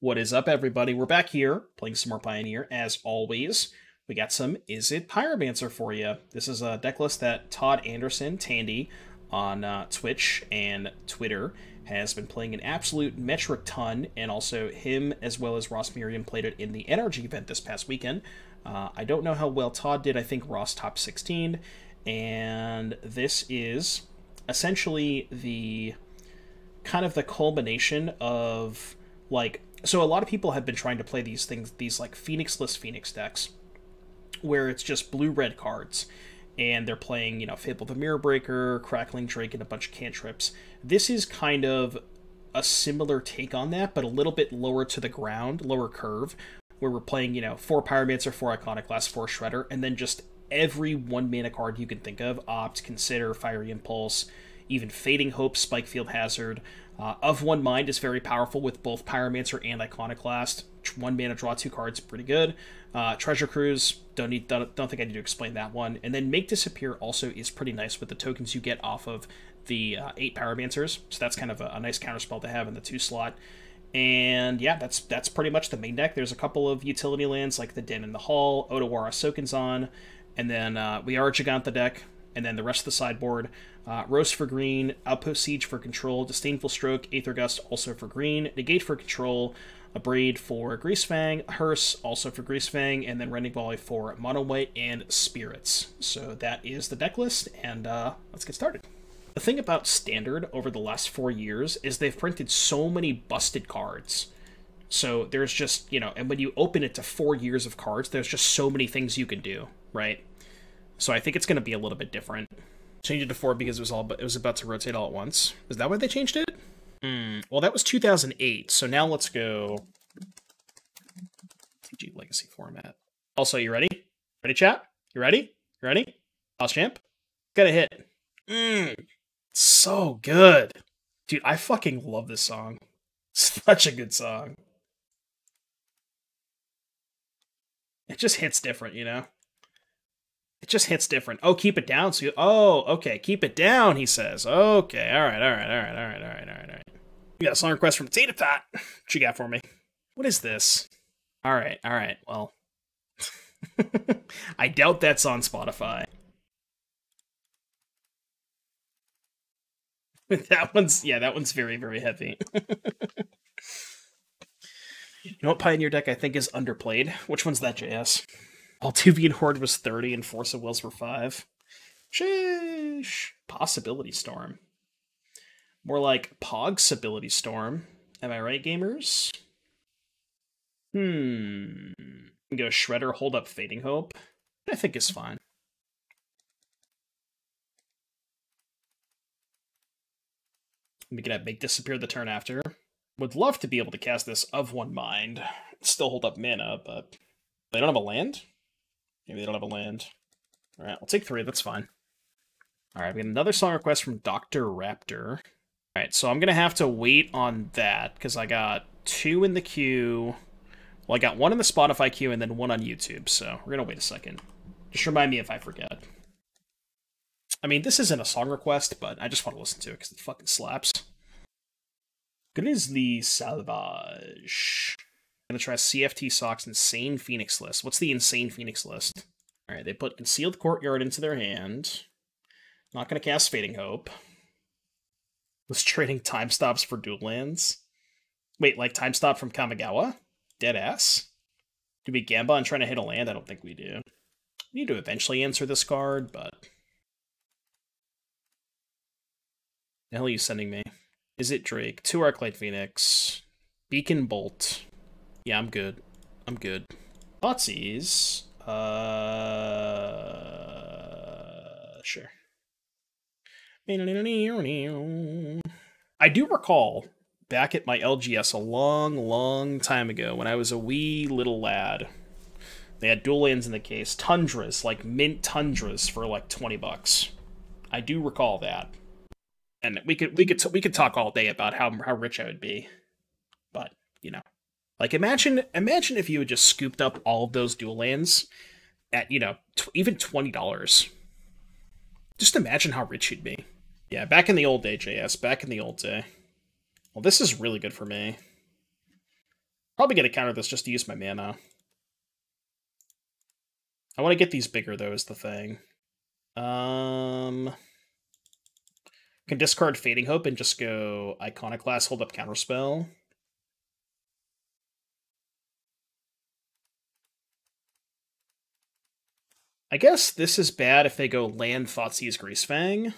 What is up, everybody? We're back here playing some more Pioneer. As always, we got some Izzet Pyromancer for you. This is a deck list that Todd Anderson, Tandy, on Twitch and Twitter, has been playing an absolute metric ton, and also him as well as Ross Miriam played it in the NRG event this past weekend. I don't know how well Todd did. I think Ross top 16, and this is essentially the kind of the culmination of, like, so a lot of people have been trying to play these things, these like Phoenixless Phoenix decks, where it's just blue-red cards, and they're playing, you know, Fable the Mirror Breaker, Crackling Drake, and a bunch of cantrips. This is kind of a similar take on that, but a little bit lower to the ground, lower curve, where we're playing, you know, 4 Pyromancer, 4 Iconoclast, 4 Shredder, and then just every 1-mana card you can think of: Opt, Consider, Fiery Impulse, even Fading Hope, Spikefield Hazard. Of One Mind is very powerful with both Pyromancer and Iconoclast. 1 mana, draw 2 cards, pretty good. Treasure Cruise, don't think I need to explain that one. And then Make Disappear also is pretty nice with the tokens you get off of the 8 Pyromancers. So that's kind of a nice counterspell to have in the 2 slot. And yeah, that's pretty much the main deck. There's a couple of utility lands like the Den in the Hall, Otawara, Sokenzan, and then we are a Jegantha deck. And then the rest of the sideboard: Roast for green, Outpost Siege for control, Disdainful Stroke, Aether Gust also for green, Negate for control, Abrade for Greasefang, Hearse also for Greasefang, and then Rending Volley for Mono White and Spirits. So that is the deck list, and let's get started. The thing about Standard over the last 4 years is they've printed so many busted cards. So there's just, you know, and when you open it to 4 years of cards, there's just so many things you can do, right? So I think it's going to be a little bit different. Changed it to 4 because it was about to rotate all at once. Is that why they changed it? Well, that was 2008. So now let's go TG Legacy format. Also, you ready? Ready, chat? You ready? You ready? House champ? Got a hit. So good. Dude, I fucking love this song. Such a good song. It just hits different, you know? It just hits different. Oh, keep it down. So okay, keep it down, he says. Okay, all right. We got a song request from Tina Tot. What you got for me? What is this? All right, well. I doubt that's on Spotify. That one's very, very heavy. You know what Pioneer deck I think is underplayed? Which one's that, JS? Altuvian Horde was 30 and Force of Wills were 5. Sheesh. Possibility Storm. More like Possibility Storm. Am I right, gamers? Go Shredder, hold up Fading Hope. I think is fine. We can have Make Disappear the turn after. Would love to be able to cast this Of One Mind. Still hold up mana, but they don't have a land? Maybe they don't have a land. Alright, I'll take 3, that's fine. Alright, we got another song request from Dr. Raptor. Alright, so I'm gonna have to wait on that, because I got 2 in the queue. Well, I got 1 in the Spotify queue, and then 1 on YouTube, so we're gonna wait a second. Just remind me if I forget. I mean, this isn't a song request, but I just want to listen to it, because it fucking slaps. Grizzly Salvage. I'm gonna try CFT Sock's Insane Phoenixless. What's the Insane Phoenixless? Alright, they put Concealed Courtyard into their hand. Not gonna cast Fading Hope. Was trading time stops for dual lands. Wait, like time stop from Kamigawa? Deadass? Do we Gamba and trying to hit a land? I don't think we do. We need to eventually answer this card, but... The hell are you sending me? Is it Drake? 2 Arclight Phoenix. Beacon Bolt. Yeah, I'm good. Thoughtseize. Sure. I do recall back at my LGS a long time ago when I was a wee little lad. They had dual lands in the case. Tundras, like mint Tundras for like $20. I do recall that. And we could talk all day about how rich I would be. But, you know. Like, imagine if you had just scooped up all of those dual lands at, you know, even $20. Just imagine how rich you'd be. Yeah, back in the old day, JS. Back in the old day. Well, this is really good for me. Probably gonna counter this just to use my mana. I want to get these bigger, though, is the thing. Can discard Fading Hope and just go Iconoclast, hold up Counterspell. I guess this is bad if they go land Thoughtseize Greasefang.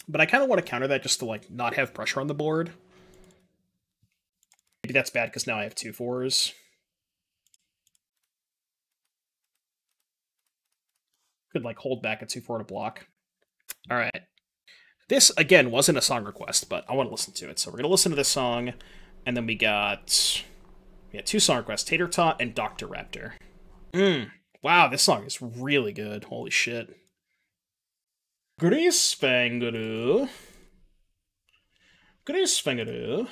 But I kind of want to counter that just to, like, not have pressure on the board. Maybe that's bad because now I have 2/4s. Could, like, hold back a 2/4 to block. Alright. This, again, wasn't a song request, but I want to listen to it. So we're going to listen to this song, and then we got 2 song requests, Tater Tot and Dr. Raptor. Wow, this song is really good. Holy shit. Greasefangaroo. Greasefangaroo.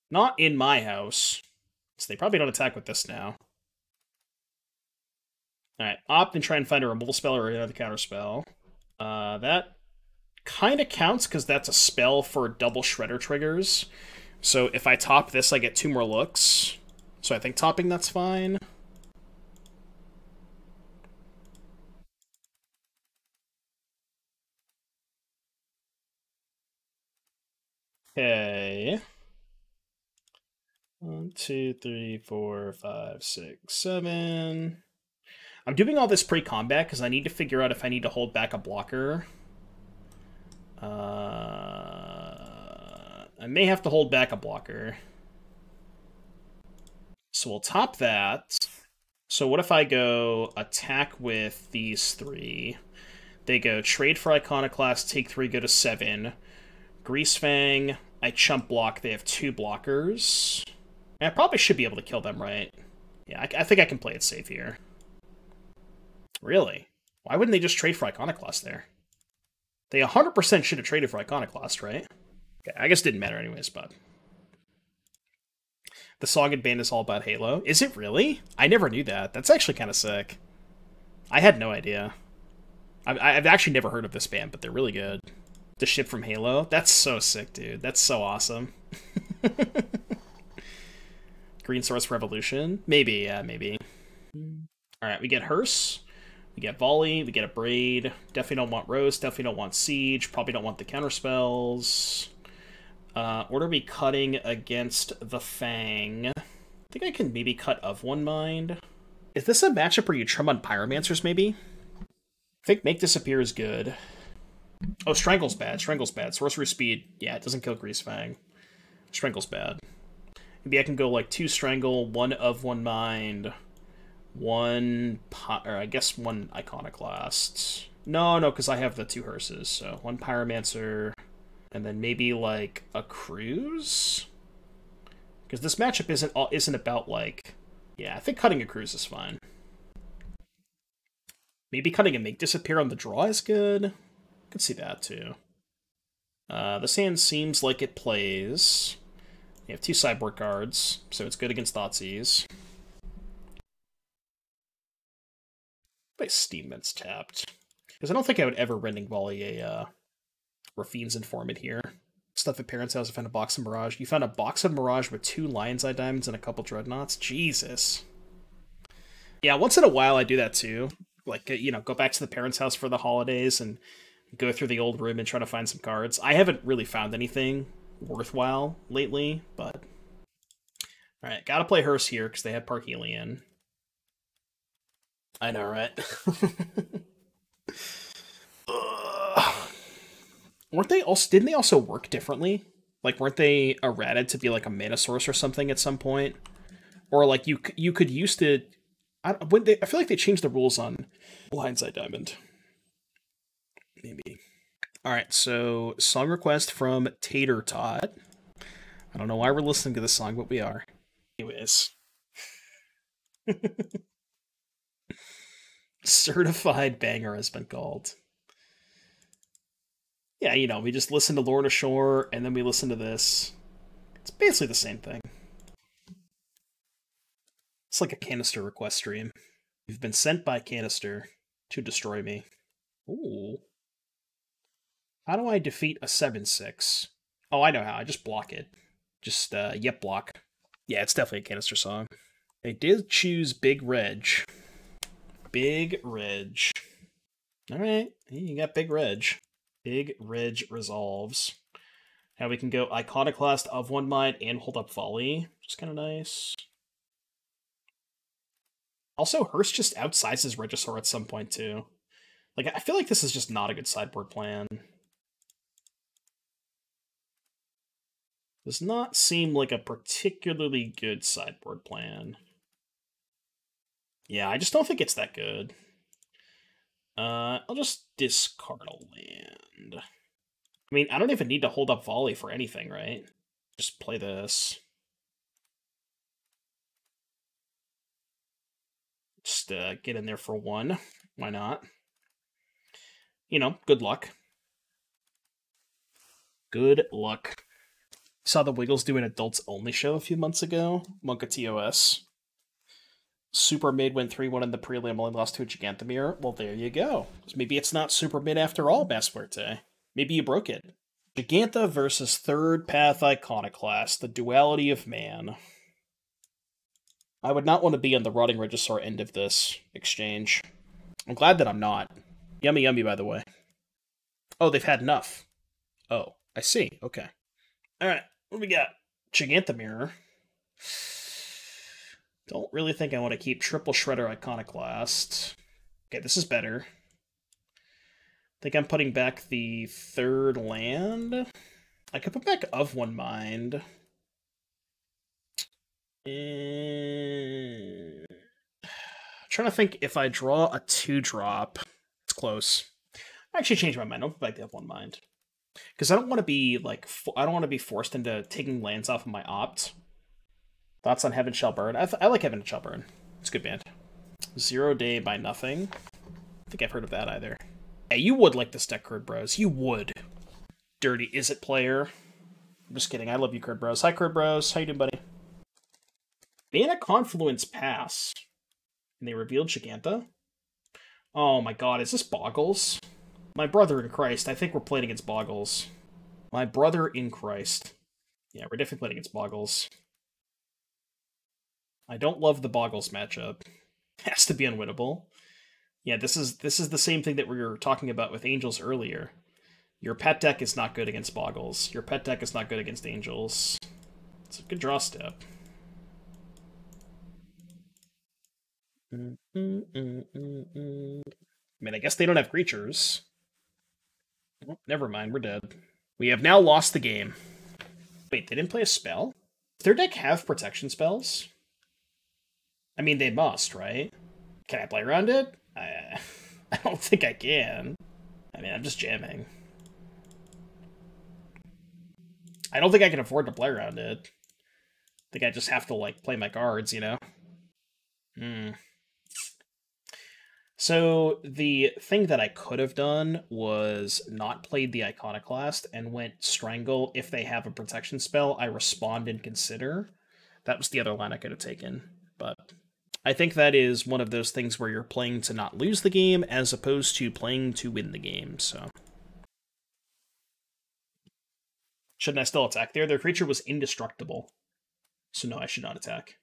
Not in my house. So they probably don't attack with this now. Alright, opt and try and find a removal spell or another counter spell. That kind of counts because that's a spell for double shredder triggers. So if I top this, I get 2 more looks. So I think topping that's fine. Okay. 1, 2, 3, 4, 5, 6, 7. I'm doing all this pre-combat because I need to figure out if I need to hold back a blocker. I may have to hold back a blocker. So we'll top that. So what if I go attack with these 3? They go trade for Iconoclast, take 3, go to 7. Greasefang, I chump block, they have 2 blockers. I probably should be able to kill them, right? Yeah, I think I can play it safe here. Really? Why wouldn't they just trade for Iconoclast there? They 100% should have traded for Iconoclast, right? Okay, I guess it didn't matter anyways, but... The song and band is all about Halo. Is it really? I never knew that. That's actually kind of sick. I had no idea. I've actually never heard of this band, but they're really good. The ship from Halo? That's so sick, dude. That's so awesome. Green Source Revolution? Maybe, yeah, maybe. Alright, we get Hearse. We get Volley. We get Abrade. Definitely don't want Rose. Definitely don't want Siege. Probably don't want the counterspells. What are we cutting against the Fang? I think I can maybe cut of one mind. Is this a matchup where you trim on Pyromancers, maybe? I think Make Disappear is good. Oh, Strangle's bad. Strangle's bad. Sorcery Speed. Yeah, it doesn't kill Greasefang. Strangle's bad. Maybe I can go like 2 Strangle, 1 of one mind, 1... or I guess 1 Iconoclast. No, because I have the 2 Hearses. So 1 Pyromancer... And then maybe, like, a Cruise? Because this matchup isn't about, like... Yeah, I think cutting a Cruise is fine. Maybe cutting a Make Disappear on the draw is good. Could see that, too. This hand seems like it plays. You have 2 sideboard cards, so it's good against Thoughtseize. Play Steamment's tapped. Because I don't think I would ever Rending Volley a... Rafine's Informant here. Stuff at Parents' House, I found a box of Mirage. You found a box of Mirage with 2 Lion's Eye Diamonds and a couple Dreadnoughts? Jesus. Yeah, once in a while I do that too. Like, you know, go back to the Parents' House for the holidays and go through the old room and try to find some cards. I haven't really found anything worthwhile lately, but... Alright, gotta play Hearse here because they have Parhelion. I know, right? Didn't they also work differently? Like, weren't they errated to be like a mana source or something at some point? Or like you could use to... I feel like they changed the rules on Lion's Eye Diamond. Maybe. Alright, so song request from Tater Tot. I don't know why we're listening to this song, but we are. Anyways. Certified banger has been called. Yeah, you know, we just listen to Lorna Shore, and then we listen to this. It's basically the same thing. It's like a canister request stream. You've been sent by canister to destroy me. Ooh. How do I defeat a 7/6? Oh, I know how. I just block it. Just, yep, block. Yeah, it's definitely a canister song. They did choose Big Reg. Big Reg. Alright, you got Big Reg. Big Reg resolves. Now we can go Iconoclast of one mind and hold up Volley, which is kind of nice. Also, Hearst just outsizes Regisaur at some point, too. Like, I feel like this is just not a good sideboard plan. Does not seem like a particularly good sideboard plan. Yeah, I just don't think it's that good. I'll just discard a land. I mean, I don't even need to hold up Volley for anything, right? Just play this. Just get in there for one. Why not? You know, good luck. Good luck. Saw the Wiggles do an adults-only show a few months ago. Monka TOS. Super Mid went 3-1 in the prelim, only lost to a Jegantha mirror. Well, there you go. Maybe it's not Super Mid after all, Basfuerte. Maybe you broke it. Jegantha versus Third Path Iconoclast, the duality of man. I would not want to be on the Rotting Regisaur end of this exchange. I'm glad that I'm not. Yummy yummy, by the way. Oh, they've had enough. Oh, I see. Okay. Alright, what do we got? Jegantha mirror. Don't really think I want to keep Triple Shredder Iconoclast. Okay, this is better. I think I'm putting back the third land. I could put back Of One Mind. I'm trying to think if I draw a 2-drop. It's close. I actually changed my mind. I'll put back the Of One Mind. Because I don't want to be, like, I don't want to be forced into taking lands off of my opt. Thoughts on Heaven Shall Burn? I like Heaven Shall Burn. It's a good band. 0 Day by Nothing. I think I've heard of that either. Hey, you would like this deck, Curd Bros. You would. Dirty Izzet player. I'm just kidding. I love you, Curd Bros. Hi, Curd Bros. How you doing, buddy? Mana Confluence pass. And they revealed Jegantha? Oh my god, is this Boggles? My brother in Christ. I think we're playing against Boggles. My brother in Christ. Yeah, we're definitely playing against Boggles. I don't love the Boggles matchup. Has to be unwinnable. Yeah, this is the same thing that we were talking about with Angels earlier. Your pet deck is not good against Boggles. Your pet deck is not good against Angels. It's a good draw step. I mean, I guess they don't have creatures. Oh, never mind, we're dead. We have now lost the game. Wait, they didn't play a spell? Does their deck have protection spells? I mean, they must, right? Can I play around it? I don't think I can. I mean, I'm just jamming. I don't think I can afford to play around it. I think I just have to, like, play my cards, you know? So, the thing that I could have done was not played the Iconoclast and went Strangle. If they have a protection spell, I respond and consider. That was the other line I could have taken, but I think that is one of those things where you're playing to not lose the game as opposed to playing to win the game, so. Shouldn't I still attack there? Their creature was indestructible. So no, I should not attack.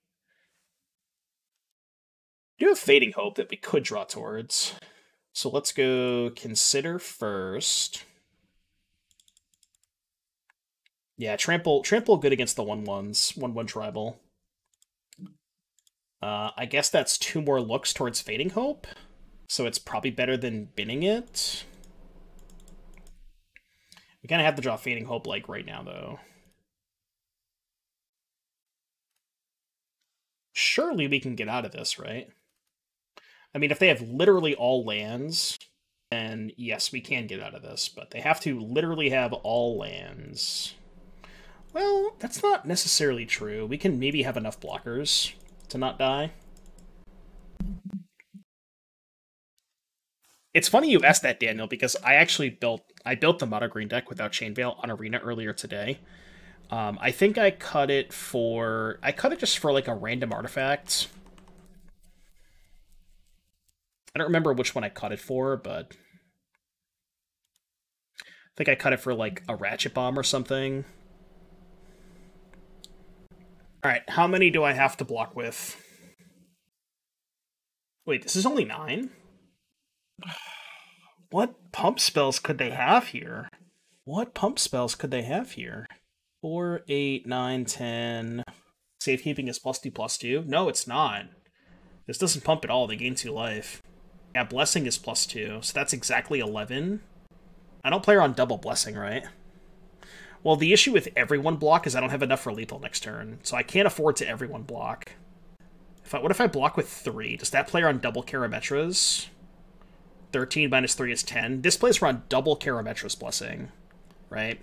I do have Fading Hope that we could draw towards. So let's go Consider first. Yeah, Trample good against the 1/1s. 1/1 tribal. I guess that's 2 more looks towards Fading Hope. So it's probably better than binning it. We kind of have to draw Fading Hope, like, right now, though. Surely we can get out of this, right? I mean, if they have literally all lands, then yes, we can get out of this. But they have to literally have all lands. Well, that's not necessarily true. We can maybe have enough blockers to not die. It's funny you asked that, Daniel, because I actually built the mono green deck without Chainveil on Arena earlier today. I think I cut it just for like a random artifact. I don't remember which one I cut it for, but I think I cut it for like a Ratchet Bomb or something. Alright, how many do I have to block with? Wait, this is only 9? What pump spells could they have here? What pump spells could they have here? 4, 8, 9, 10. Safekeeping is +2/+2? No, it's not. This doesn't pump at all. They gain 2 life. Yeah, Blessing is +2, so that's exactly 11. I don't play her on double Blessing, right? Well, the issue with everyone block is I don't have enough for lethal next turn, so I can't afford to everyone block. What if I block with 3? Does that play her on double Karametras? 13 minus 3 is 10. This plays her on double Karametras Blessing, right?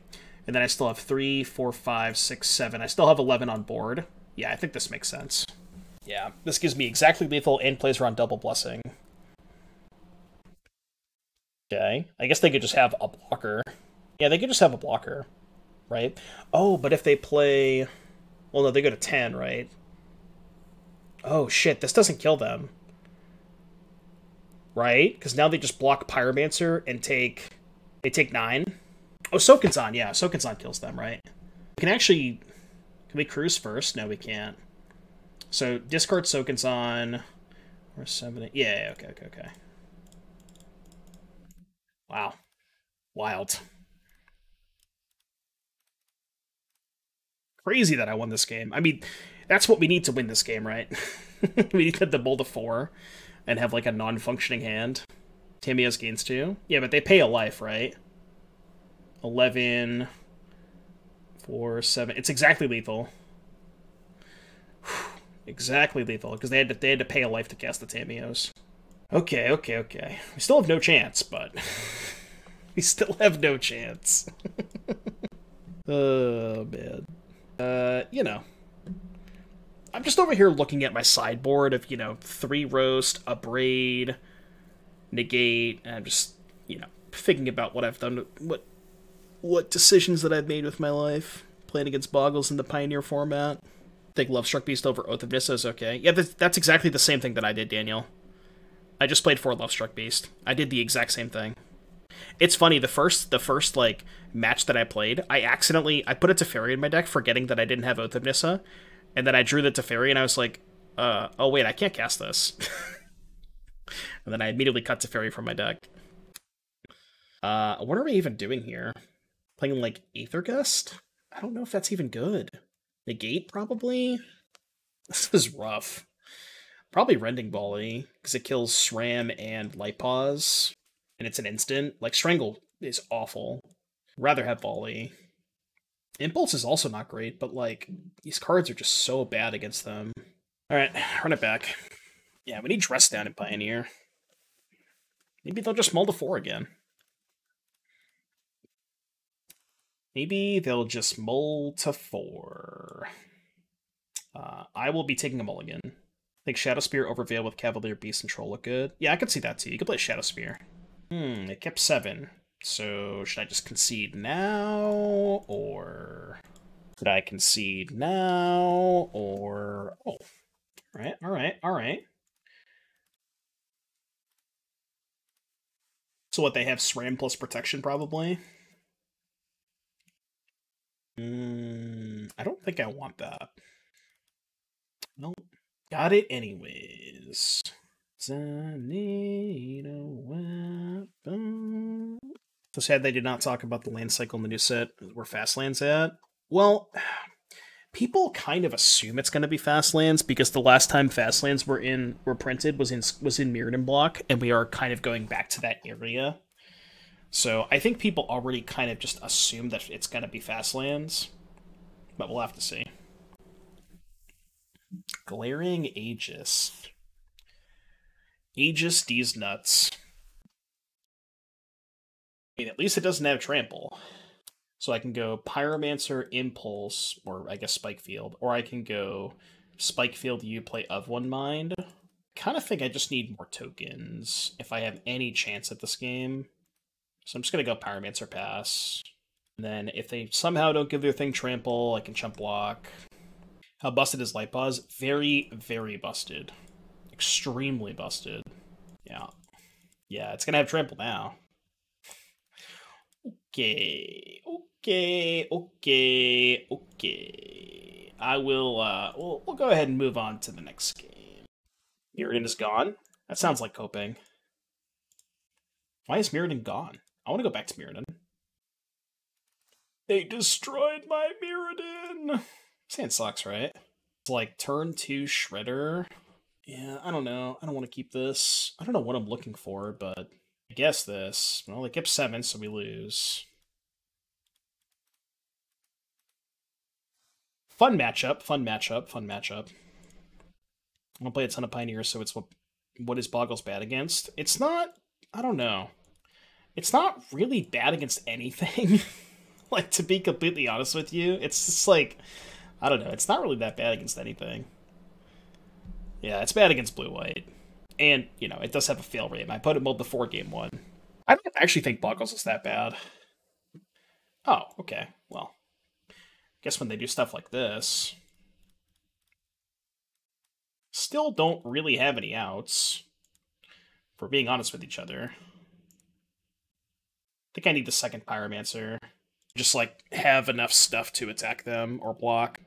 And then I still have 3, 4, 5, 6, 7. I still have 11 on board. Yeah, I think this makes sense. Yeah, this gives me exactly lethal and plays her on double Blessing. Okay, I guess they could just have a blocker. Yeah, they could just have a blocker, right? Oh, but if they play... Well, no, they go to 10, right? Oh, shit, this doesn't kill them. Right? Because now they just block Pyromancer and take... They take 9. Oh, Sokenzan, yeah, Sokenzan kills them, right? We can actually... Can we cruise first? No, we can't. So, discard Sokenzan... Or 7... Yeah, okay. Wow. Wild. Crazy that I won this game. I mean, that's what we need to win this game, right? We need to hit the bowl to 4 and have, like, a non-functioning hand. Tamiyo's gains 2. Yeah, but they pay a life, right? 11... 4, 7... It's exactly lethal. Exactly lethal, because they had to pay a life to cast the Tamiyos. Okay. We still have no chance, but... we still have no chance. Oh, man. You know. I'm just over here looking at my sideboard of, 3 Roast, Abrade, Negate, and I'm just, thinking about what I've done, what decisions that I've made with my life, playing against Boggles in the Pioneer format. I think Lovestruck Beast over Oath of Nissa is okay. Yeah, that's exactly the same thing that I did, Daniel. I just played 4 Lovestruck Beast. I did the exact same thing. It's funny, the first like, match that I played, I put a Teferi in my deck, forgetting that I didn't have Oath of Nissa, and then I drew the Teferi, and I was like, oh wait, I can't cast this. And then I immediately cut Teferi from my deck. What are we even doing here? Playing, like, Aether Gust? I don't know if that's even good. Negate, probably? This is rough. Probably Rending Volley, because it kills SRAM and Light Paws, and it's an instant. Like, Strangle is awful. Rather have Volley. Impulse is also not great, but, like, these cards are just so bad against them. Alright, run it back. Yeah, we need Dress Down in Pioneer. Maybe they'll just mull to 4 again. Maybe they'll just mull to 4. I will be taking a mulligan. I think Shadow Spear over Veil with Cavalier Beast and Troll look good. Yeah, I could see that too. You could play Shadow Spear. It kept 7. So, should I just concede now? Or... Should I concede now? Or... Oh. Alright. So what, they have SRAM plus protection, probably? I don't think I want that. Nope. Got it anyways. I need a weapon. So sad they did not talk about the land cycle in the new set. Where fast land's at? Well, people kind of assume it's going to be fast lands because the last time fast lands were printed was in Mirrodin block, and we are kind of going back to that area. So I think people already kind of just assume that it's going to be fast lands, but we'll have to see. Glaring Aegis. Aegis these nuts. I mean, at least it doesn't have trample. So I can go Pyromancer, Impulse, or I guess Spikefield, or I can go Spikefield, you play of one mind. I kind of think I just need more tokens if I have any chance at this game. So I'm just going to go Pyromancer pass. And then if they somehow don't give their thing trample, I can chump block. How busted is Light Paws? Very, very busted. Extremely busted. Yeah. Yeah, it's going to have trample now. Okay. I will, we'll go ahead and move on to the next game. Mirrodin is gone? That sounds like coping. Why is Mirrodin gone? I want to go back to Mirrodin. They destroyed my Mirrodin! Sand sucks, right? It's like turn 2 Shredder. Yeah, I don't know. I don't want to keep this. I don't know what I'm looking for, but I guess this. Well, they kept 7, so we lose. Fun matchup, fun matchup, fun matchup. I don't play a ton of Pioneers, so it's what is Boggles bad against? It's not, I don't know. It's not really bad against anything. Like, to be completely honest with you, it's just like, I don't know, it's not really that bad against anything. Yeah, it's bad against blue-white. And, you know, it does have a fail rate. My opponent mulled before game 1. I don't actually think Boggles is that bad. Oh, okay, well. Guess when they do stuff like this... Still don't really have any outs. For being honest with each other. I think I need the second Pyromancer. Just, like, have enough stuff to attack them or block.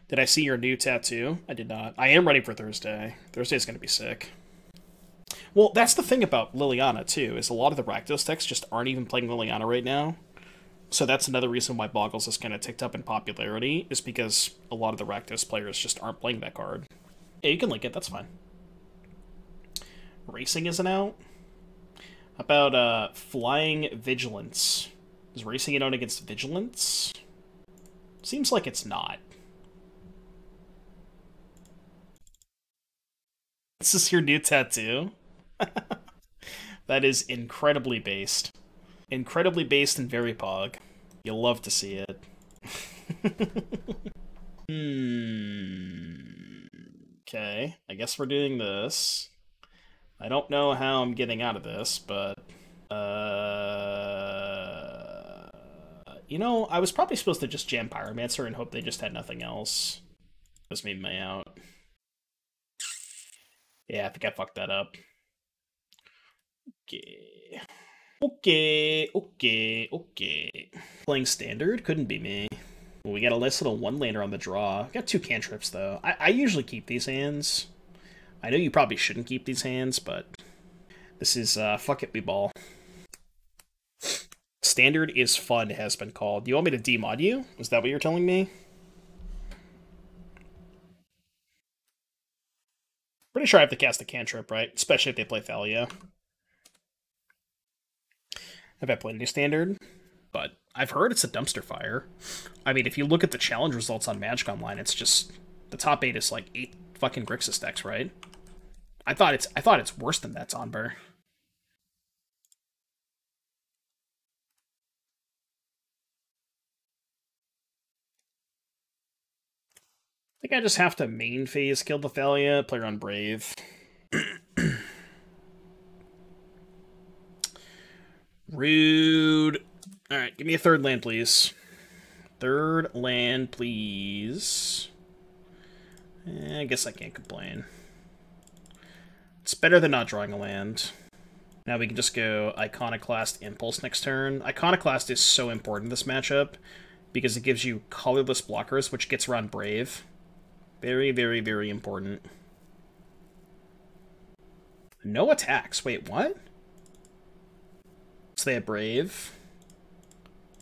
Did I see your new tattoo? I did not. I am ready for Thursday. Thursday's going to be sick. Well, that's the thing about Liliana, too, is a lot of the Rakdos decks just aren't even playing Liliana right now. So that's another reason why Boggles has kind of ticked up in popularity, is because a lot of the Rakdos players just aren't playing that card. Yeah, you can link it, that's fine. Racing isn't out? How about Flying Vigilance? Is Racing it out against Vigilance? Seems like it's not. This is your new tattoo? That is incredibly based. Incredibly based and very pog. You'll love to see it. Okay, I guess we're doing this. I don't know how I'm getting out of this, but... You know, I was probably supposed to just jam Pyromancer and hope they just had nothing else. This made me out. Yeah, I think I fucked that up. Okay. Playing Standard? Couldn't be me. Well, we got a nice little one-laner on the draw. Got 2 cantrips, though. I usually keep these hands. I know you probably shouldn't keep these hands, but... This is, fuck it, we ball. Standard is fun, has been called. Do you want me to demod you? Is that what you're telling me? Pretty sure I have to cast a cantrip, right? Especially if they play Thalia. Have I played any Standard? But I've heard it's a dumpster fire. I mean, if you look at the challenge results on Magic Online, it's just... The top 8 is like 8 fucking Grixis decks, right? I thought it's worse than that, Tonber. I think I just have to main phase kill the Thalia, play around Brave. Rude. Alright, give me a 3rd land, please. 3rd land, please. I guess I can't complain. It's better than not drawing a land. Now we can just go Iconoclast Impulse next turn. Iconoclast is so important in this matchup because it gives you colorless blockers, which gets around Brave. Very, very, very important. No attacks. Wait, what? So they have Brave.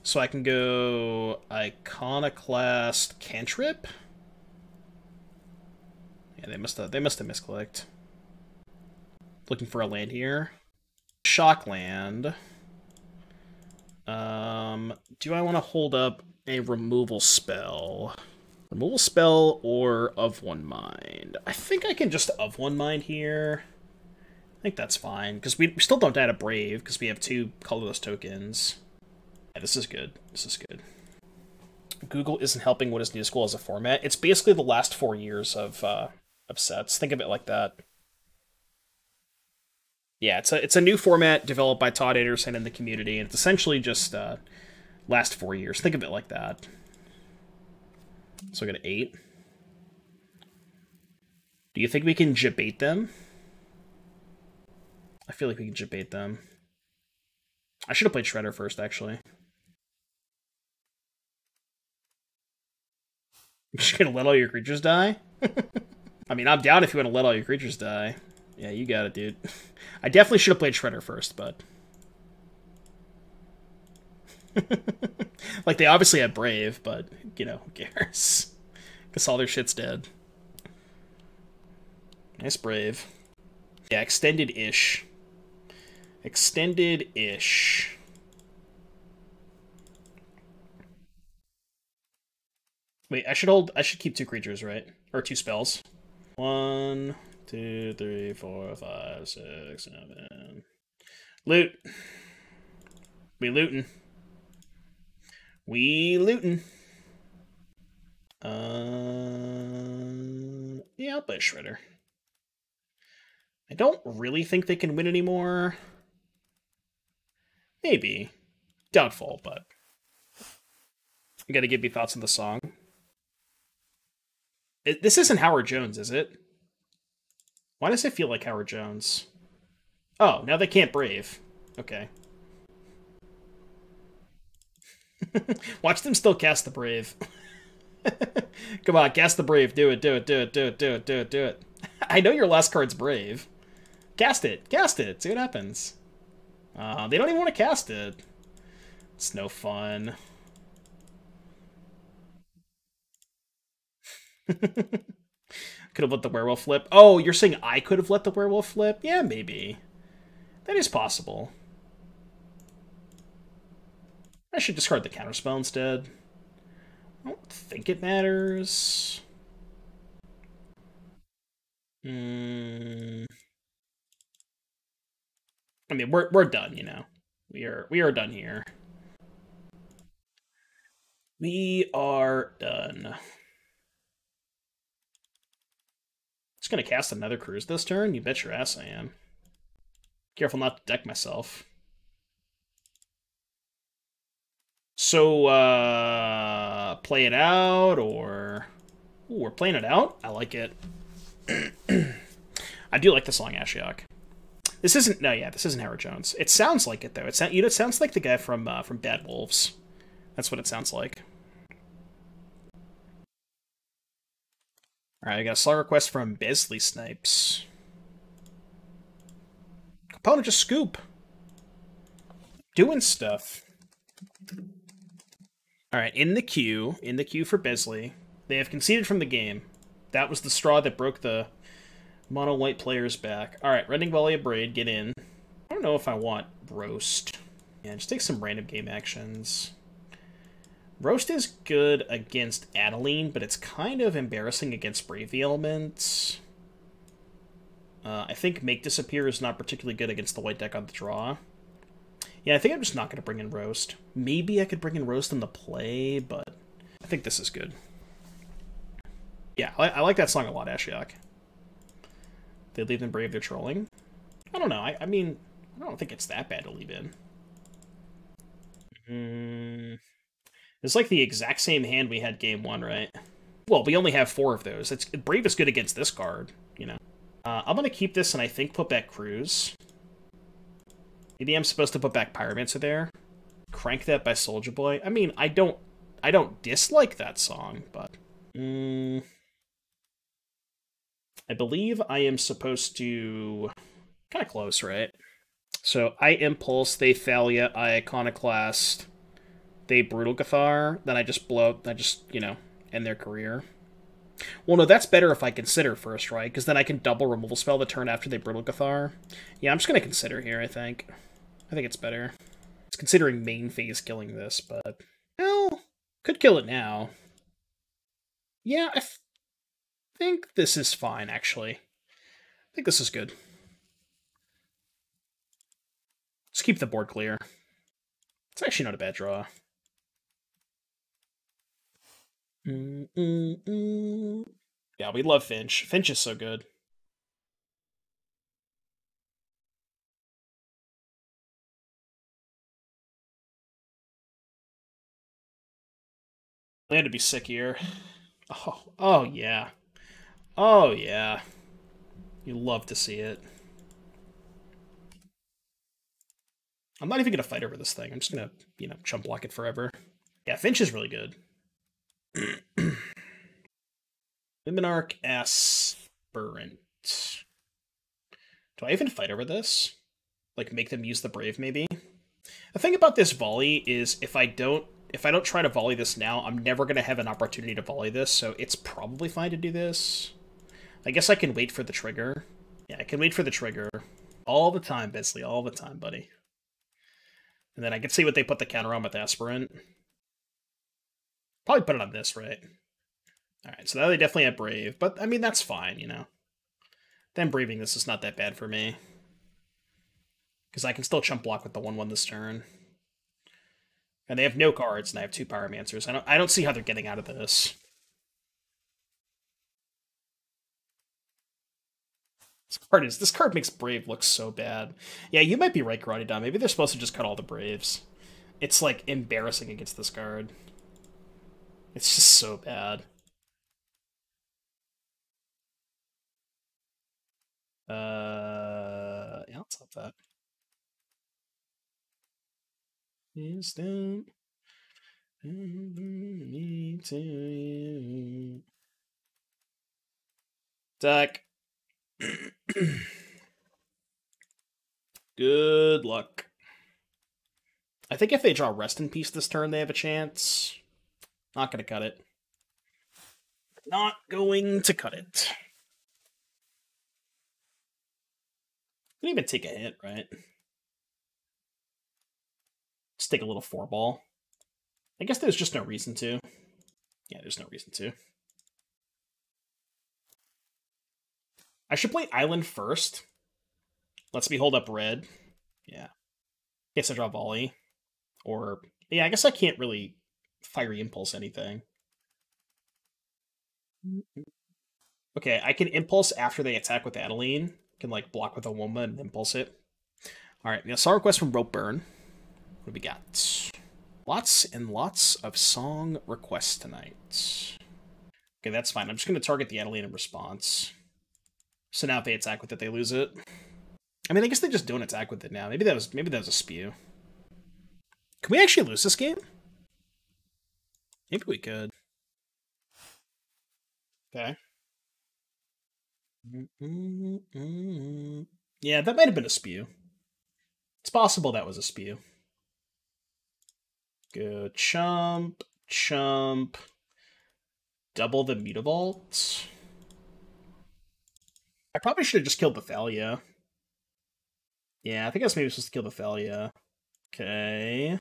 So I can go Iconoclast Cantrip? Yeah, they must have misclicked. Looking for a land here. Shock land. Do I want to hold up a removal spell? Removal spell or of one mind? I think I can just of one mind here. I think that's fine, because we still don't add a Brave, because we have 2 colorless tokens. Yeah, this is good. This is good. Google isn't helping what is new school as a format. It's basically the last 4 years of sets. Think of it like that. Yeah, it's a new format developed by Todd Anderson and the community, and it's essentially just last 4 years. Think of it like that. So I got an 8. Do you think we can debate them? I feel like we can debate them. I should have played Shredder first, actually. just gonna let all your creatures die? I mean, I'm down if you want to let all your creatures die. Yeah, you got it, dude. I definitely should have played Shredder first, but... like, they obviously had Brave, but, you know, who cares? Because all their shit's dead. Nice Brave. Yeah, extended-ish. Extended-ish. Wait, I should keep 2 creatures, right? Or 2 spells. 1, 2, 3, 4, 5, 6, 7. Loot. We lootin'. We lootin'. Yeah, I'll play a Shredder. I don't really think they can win anymore. Maybe. Doubtful, but... You gotta give me thoughts on the song. This isn't Howard Jones, is it? Why does it feel like Howard Jones? Oh, now they can't Brave. Okay. Watch them still cast the Brave. Come on, cast the Brave. Do it, do it, do it, do it, do it, do it, do it. I know your last card's Brave. Cast it. Cast it. See what happens. They don't even want to cast it. It's no fun. Could have let the werewolf flip. Oh, you're saying I could have let the werewolf flip? Yeah, maybe. That is possible. I should discard the counterspell instead. I don't think it matters. I mean, we're done, you know. We are done here. We are done. Just gonna cast another cruise this turn? You bet your ass I am. Careful not to deck myself. So, play it out, or... Ooh, we're playing it out? I like it. I do like the song Ashiok. This isn't... No, yeah, this isn't Howard Jones. It sounds like it, though. It sounds like the guy from Bad Wolves. That's what it sounds like. Alright, I got a slot request from Besley Snipes. Opponent just scoop. Doing stuff. Alright, in the queue for Besley. They have conceded from the game. That was the straw that broke the mono-white player's back. Alright, Rending Volley, Abrade, get in. I don't know if I want Roast. Yeah, just take some random game actions. Roast is good against Adeline, but it's kind of embarrassing against Brave the Elements. I think Make Disappear is not particularly good against the white deck on the draw. Yeah, I think I'm just not going to bring in Roast. Maybe I could bring in Roast in the play, but I think this is good. Yeah, I like that song a lot, Ashiok. They leave them Brave, they're trolling. I don't know. I mean, I don't think it's that bad to leave in. It's like the exact same hand we had game 1, right? Well, we only have 4 of those. Brave is good against this card, you know. I'm going to keep this and I think put back Cruise. Maybe I'm supposed to put back Pyromancer there. Crank That by Soulja Boy. I mean, I don't dislike that song, but... I believe I am supposed to... Kind of close, right? So, I Impulse, they Thalia, I Iconoclast, they Brutal Cathar, then I just blow up, I just, you know, end their career. Well, no, that's better if I consider first, right? Because then I can double removal spell the turn after they Brutal Cathar. Yeah, I'm just going to consider here, I think. I think it's better. It's considering main phase killing this, but... Well, could kill it now. Yeah, I think this is fine, actually. I think this is good. Let's keep the board clear. It's actually not a bad draw. Yeah, we love Finch. Finch is so good. I had to be sick here. Oh yeah. Oh yeah. You love to see it. I'm not even gonna fight over this thing. I'm just gonna, you know, chump block it forever. Yeah, Finch is really good. Luminarch Aspirant. Do I even fight over this? Like, make them use the Brave, maybe? The thing about this volley is if I don't try to volley this now, I'm never going to have an opportunity to volley this, so it's probably fine to do this. I guess I can wait for the trigger. Yeah, I can wait for the trigger. All the time, Besley, all the time, buddy. And then I can see what they put the counter on with Aspirant. Probably put it on this, right? Alright, so now they definitely have Brave, but, I mean, that's fine, you know? Them braving this is not that bad for me. Because I can still chump block with the 1/1 this turn. And they have no cards, and I have 2 Pyromancers. I don't see how they're getting out of this. This card makes Brave look so bad. Yeah, you might be right, Karate Don. Maybe they're supposed to just cut all the Braves. It's, like, embarrassing against this card. It's just so bad. Yeah, let's help that. Instant. Me to you. Deck. Good luck. I think if they draw Rest in Peace this turn, they have a chance. Not gonna cut it. Not going to cut it. Could even take a hit, right? Just take a little 4-ball. I guess there's just no reason to. Yeah, there's no reason to. I should play Island first. Lets me hold up red. Yeah. Guess I draw Volley. Or, yeah, I guess I can't really Fiery Impulse anything. Okay, I can Impulse after they attack with Adeline. Can, like, block with a woman and Impulse it. Alright, we got a song request from Ropeburn. What do we got? Lots and lots of song requests tonight. Okay, that's fine. I'm just going to target the Adeline in response. So now if they attack with it, they lose it. I mean, I guess they just don't attack with it now. Maybe that was a spew. Can we actually lose this game? Maybe we could. Okay. Yeah, that might have been a spew. It's possible that was a spew. Go chump, chump. Double the Mutavault. I probably should have just killed the Thalia. Yeah, I think I was maybe supposed to kill the Thalia. Okay.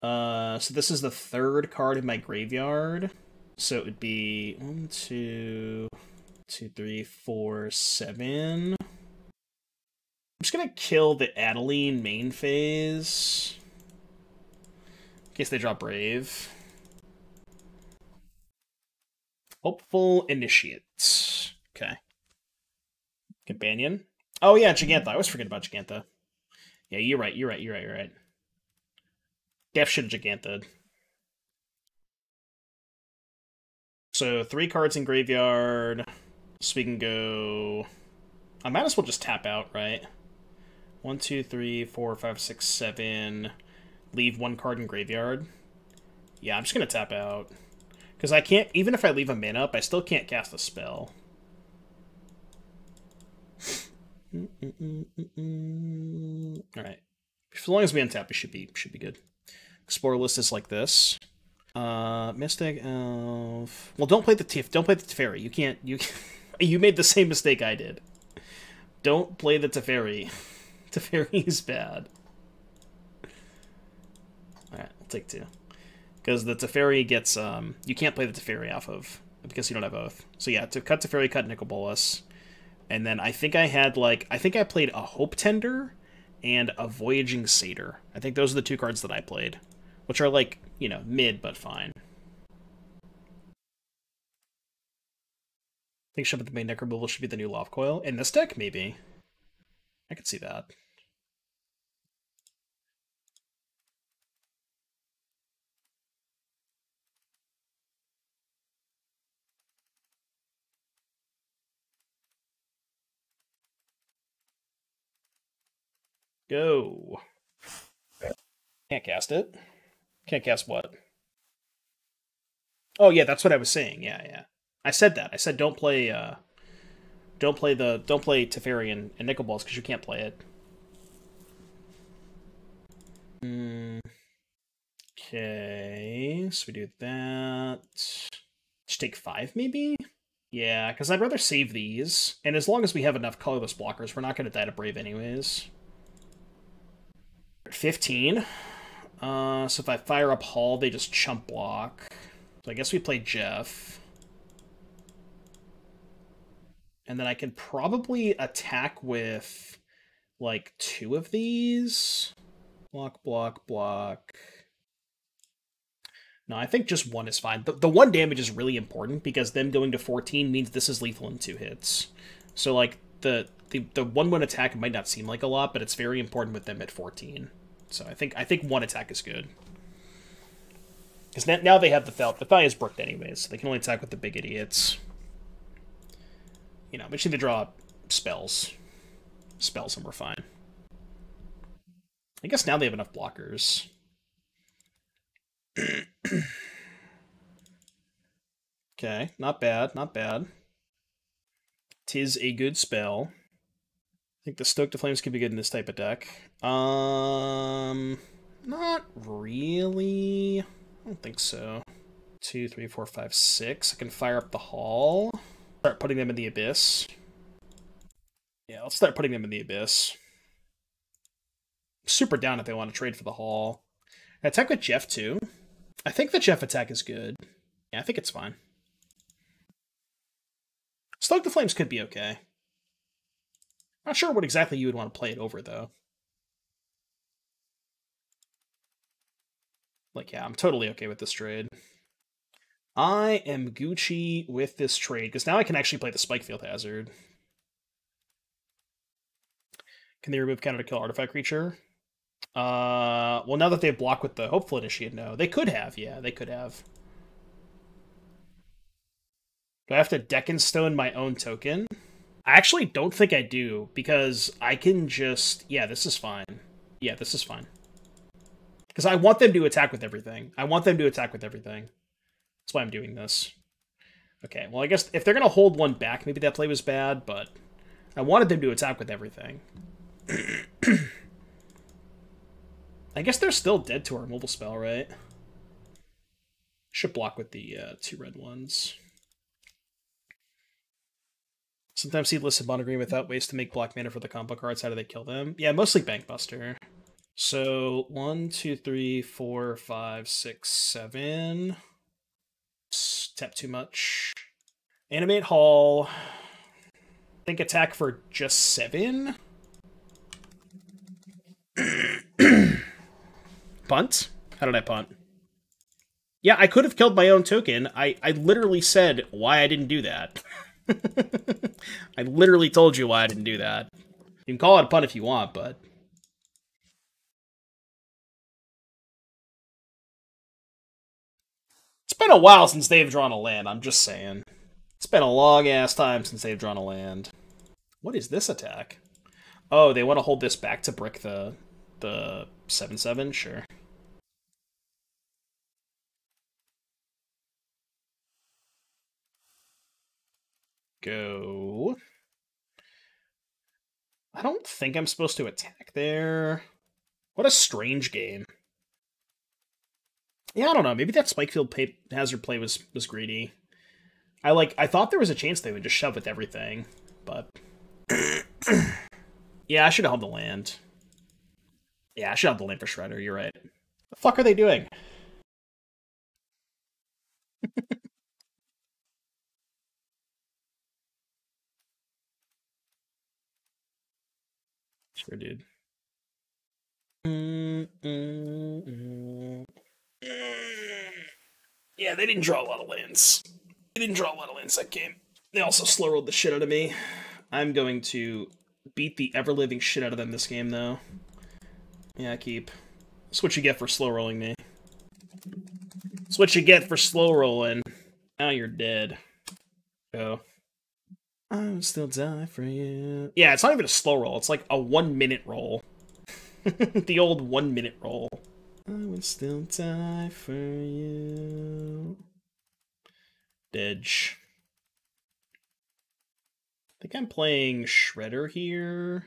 So this is the 3rd card in my graveyard. So it would be 1, 2, 3, 4, 7. I'm just gonna kill the Adeline main phase. In case they draw Brave. Hopeful Initiate. Okay. Companion. Oh yeah, Jegantha. I always forget about Jegantha. Yeah, you're right. Def should have Jegantha. So 3 cards in graveyard. So we can go. I might as well just tap out, right? 1, 2, 3, 4, 5, 6, 7. Leave 1 card in graveyard. Yeah, I'm just gonna tap out. Because I can't, even if I leave a mana up, I still can't cast a spell. Alright. As long as we untap, it should be good. Explorer list is like this. Mystic Elf. Well, don't play the Teferi. You can't. You made the same mistake I did. Don't play the Teferi. Teferi is bad. Alright, I'll take 2. Because the Teferi gets, you can't play the Teferi off of, because you don't have Oath. So yeah, to cut Teferi, cut Nicol Bolas. And then I think I had, like, I think I played a Hope Tender and a Voyaging Satyr. I think those are the 2 cards that I played. Which are, like, you know, mid, but fine. I think Ship at the main deck removal should be the new Loft Coil. In this deck, maybe. I could see that. Go. Can't cast it. Can't cast what? Oh, yeah, that's what I was saying. Yeah. I said that. I said don't play Teferi and Nickel Balls because you can't play it. Okay, so we do that. Just take 5, maybe? Yeah, because I'd rather save these. And as long as we have enough colorless blockers, we're not going to die to Brave anyways. 15. So if I fire up Hall, they just chump block. So I guess we play Jeff. And then I can probably attack with, like, 2 of these. Block, block, block. No, I think just 1 is fine. The 1 damage is really important because them going to 14 means this is lethal in 2 hits. So, like, the 1-1 attack might not seem like a lot, but it's very important with them at 14. So I think 1 attack is good. Because now they have the Thal. The Thal is bricked anyways, so they can only attack with the big idiots. You know, we just need to draw spells. Spells and we're fine. I guess now they have enough blockers. Okay, not bad, not bad. 'Tis a good spell. I think the Stoke to Flames could be good in this type of deck. Not really. I don't think so. 2, 3, 4, 5, 6. I can fire up the Hall. Start putting them in the Abyss. Yeah, let's start putting them in the Abyss. Super down if they want to trade for the Hall. Attack with Jeff, too. I think the Jeff attack is good. Yeah, I think it's fine. Stoke the Flames could be okay. Not sure what exactly you would want to play it over, though. Like, yeah, I'm totally okay with this trade. I am Gucci with this trade, because now I can actually play the Spikefield Hazard. Can they remove counter to kill artifact creature? Well, now that they have blocked with the Hopeful Initiate, no. They could have, yeah, they could have. Do I have to deck and stone my own token? I actually don't think I do, because I can just... Yeah, this is fine. Yeah, this is fine. Because I want them to attack with everything. I want them to attack with everything. That's why I'm doing this. Okay, well, I guess if they're going to hold 1 back, maybe that play was bad, but I wanted them to attack with everything. I guess they're still dead to our removal spell, right? Should block with the 2 red ones. Sometimes Seedless and Monogram without ways to make black mana for the combo cards. How do they kill them? Yeah, mostly Bankbuster. So 1, 2, 3, 4, 5, 6, 7. Tap too much. Animate Hall. I think attack for just 7. Punt? How did I punt? Yeah, I could have killed my own token. I literally said why I didn't do that. I literally told you why I didn't do that. You can call it a punt if you want, but... It's been a while since they've drawn a land, I'm just saying. It's been a long-ass time since they've drawn a land. What is this attack? Oh, they want to hold this back to brick the 7/7? Sure. Go. I don't think I'm supposed to attack there. What a strange game. Yeah, I don't know. Maybe that Spikefield Hazard play was greedy. I thought there was a chance they would just shove with everything, but... Yeah, I should have held the land. Yeah, I should have the land for Shredder, you're right. The fuck are they doing? Sure, dude. Yeah, they didn't draw a lot of lands. They didn't draw a lot of lands that game. They also slow rolled the shit out of me. I'm going to beat the ever-living shit out of them this game, though. Yeah, keep. That's what you get for slow rolling me. That's what you get for slow rolling. Now you're dead. Go. I will still die for you. Yeah, it's not even a slow roll. It's like a 1-minute roll. The old 1-minute roll. I will still die for you. Dedge. think I'm playing Shredder here.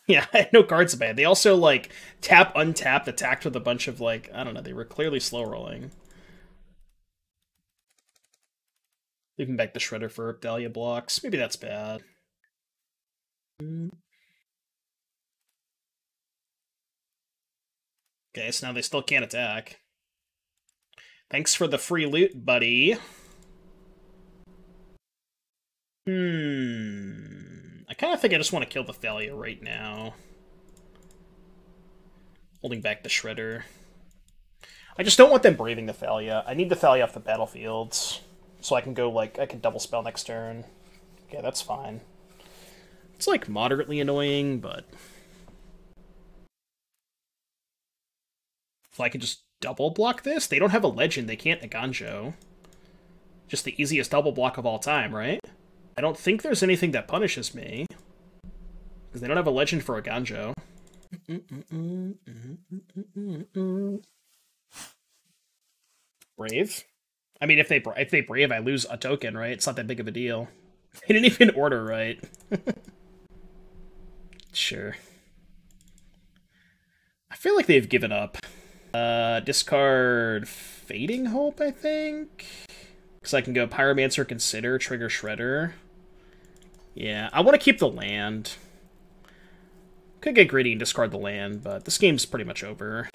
Yeah, no cards bad. They also like tap, untap, attacked with a bunch of like, I don't know, they were clearly slow rolling. Leaving back the Shredder for Dahlia blocks. Maybe that's bad. Okay, so now they still can't attack. Thanks for the free loot, buddy. I kind of think I just want to kill the Thalia right now. Holding back the Shredder. I just don't want them braving the Thalia. I need the Thalia off the battlefields. So I can go, like, I can double spell next turn. Okay, that's fine. It's, like, moderately annoying, but... if I can just double block this? They don't have a legend, they can't Aganjo. Just the easiest double block of all time, right? I don't think there's anything that punishes me. Because they don't have a legend for Aganjo. Brave? I mean, if they brave, I lose a token, right? It's not that big of a deal. They didn't even order right. Sure. I feel like they've given up. Discard Fading Hope, I think? Because I can go Pyromancer, Consider, trigger Shredder. Yeah, I want to keep the land. Could get greedy and discard the land, but this game's pretty much over.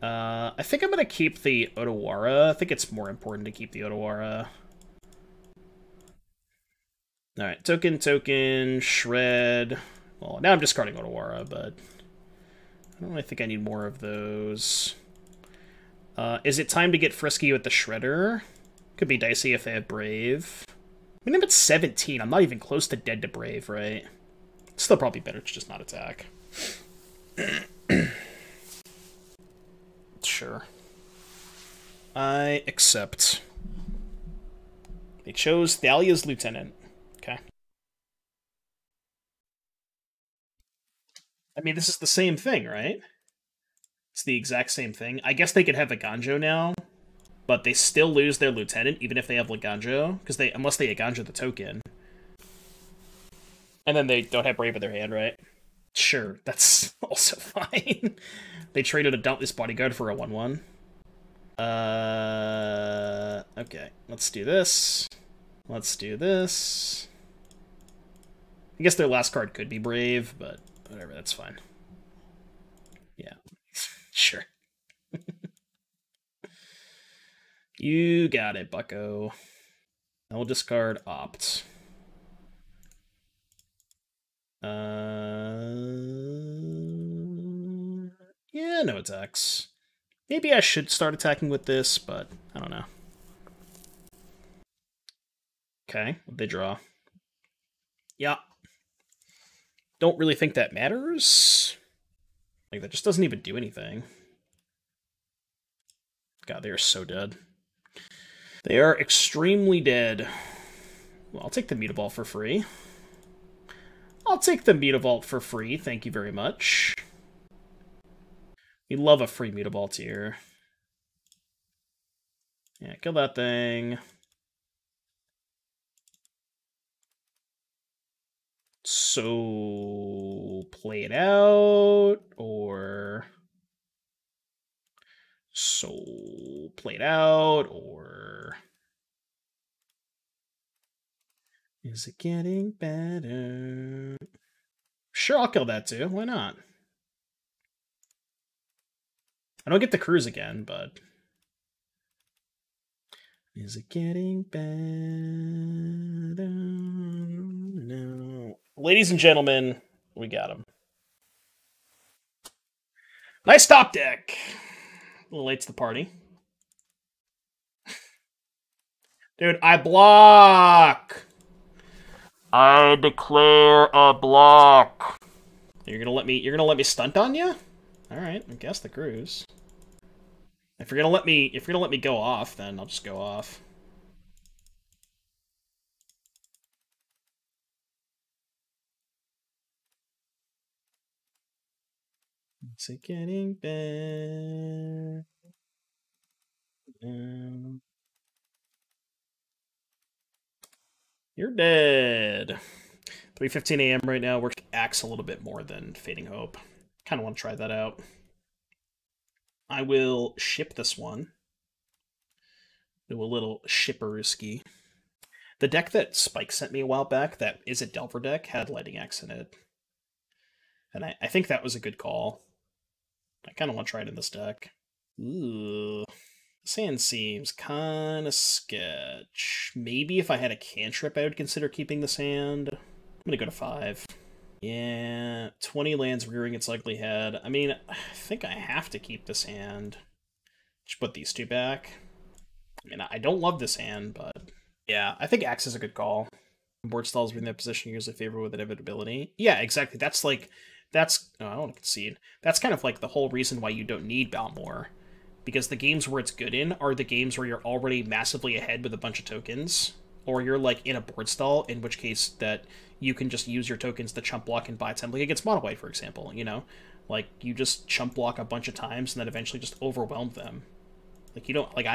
I think I'm going to keep the Otawara. I think it's more important to keep the Otawara. Alright, token, shred. Well, now I'm discarding Otawara, but I don't really think I need more of those. Is it time to get frisky with the Shredder? Could be dicey if they have Brave. I mean, I'm at 17. I'm not even close to dead to Brave, right? Still probably better to just not attack. Sure. I accept. They chose Thalia's Lieutenant. Okay. I mean, this is the same thing, right? It's the exact same thing. I guess they could have a Ganjo now, but they still lose their Lieutenant, even if they have Laganjo, because unless they Aganjo the token. And then they don't have Brave in their hand, right? Sure, that's also fine. They traded a Dauntless Bodyguard for a 1/1. Okay, let's do this. Let's do this. I guess their last card could be Brave, but whatever, that's fine. Yeah, sure. You got it, bucko. I will discard Opt. Yeah, no attacks. Maybe I should start attacking with this, but I don't know. Okay, they draw. Yeah. Don't really think that matters. Like, that just doesn't even do anything. God, they are so dead. They are extremely dead. Well, I'll take the Mutavault for free. I'll take the Mutavault for free, thank you very much. We love a free Mutavault here. Yeah, kill that thing. So, play it out, or... So, play it out, or... Is it getting better? Sure, I'll kill that too. Why not? I don't get the cruise again, but... Is it getting better? No. Ladies and gentlemen, we got him. Nice top deck. A little late to the party. Dude, I block! I declare a block. You're gonna let me stunt on you? Alright, I guess the cruise. If you're gonna let me go off, then I'll just go off. Is it getting better? You're dead. 3:15 a.m. right now. Works Axe a little bit more than Fading Hope. Kind of want to try that out. I will ship this one. Do a little shipperooski. The deck that Spike sent me a while back, that Izzet Delver deck, had Lightning Axe in it. And I think that was a good call. I kind of want to try it in this deck. Ooh. Sand seems kind of sketch. Maybe if I had a cantrip, I would consider keeping the sand. I'm going to go to 5. Yeah, 20 lands rearing its ugly head. I mean, I think I have to keep this hand. Just put these two back. I mean, I don't love this hand, but yeah, I think Axe is a good call. Board stalls are in that position usually favor with inevitability. Yeah, exactly. That's like, that's, oh, I don't want to concede. That's kind of like the whole reason why you don't need Balmor. Because the games where it's good in are the games where you're already massively ahead with a bunch of tokens. Or you're like in a board stall, in which case that you can just use your tokens to chump block and buy time. Like against Mono White, for example, you know? Like, you just chump block a bunch of times and then eventually just overwhelm them. Like, you don't, like,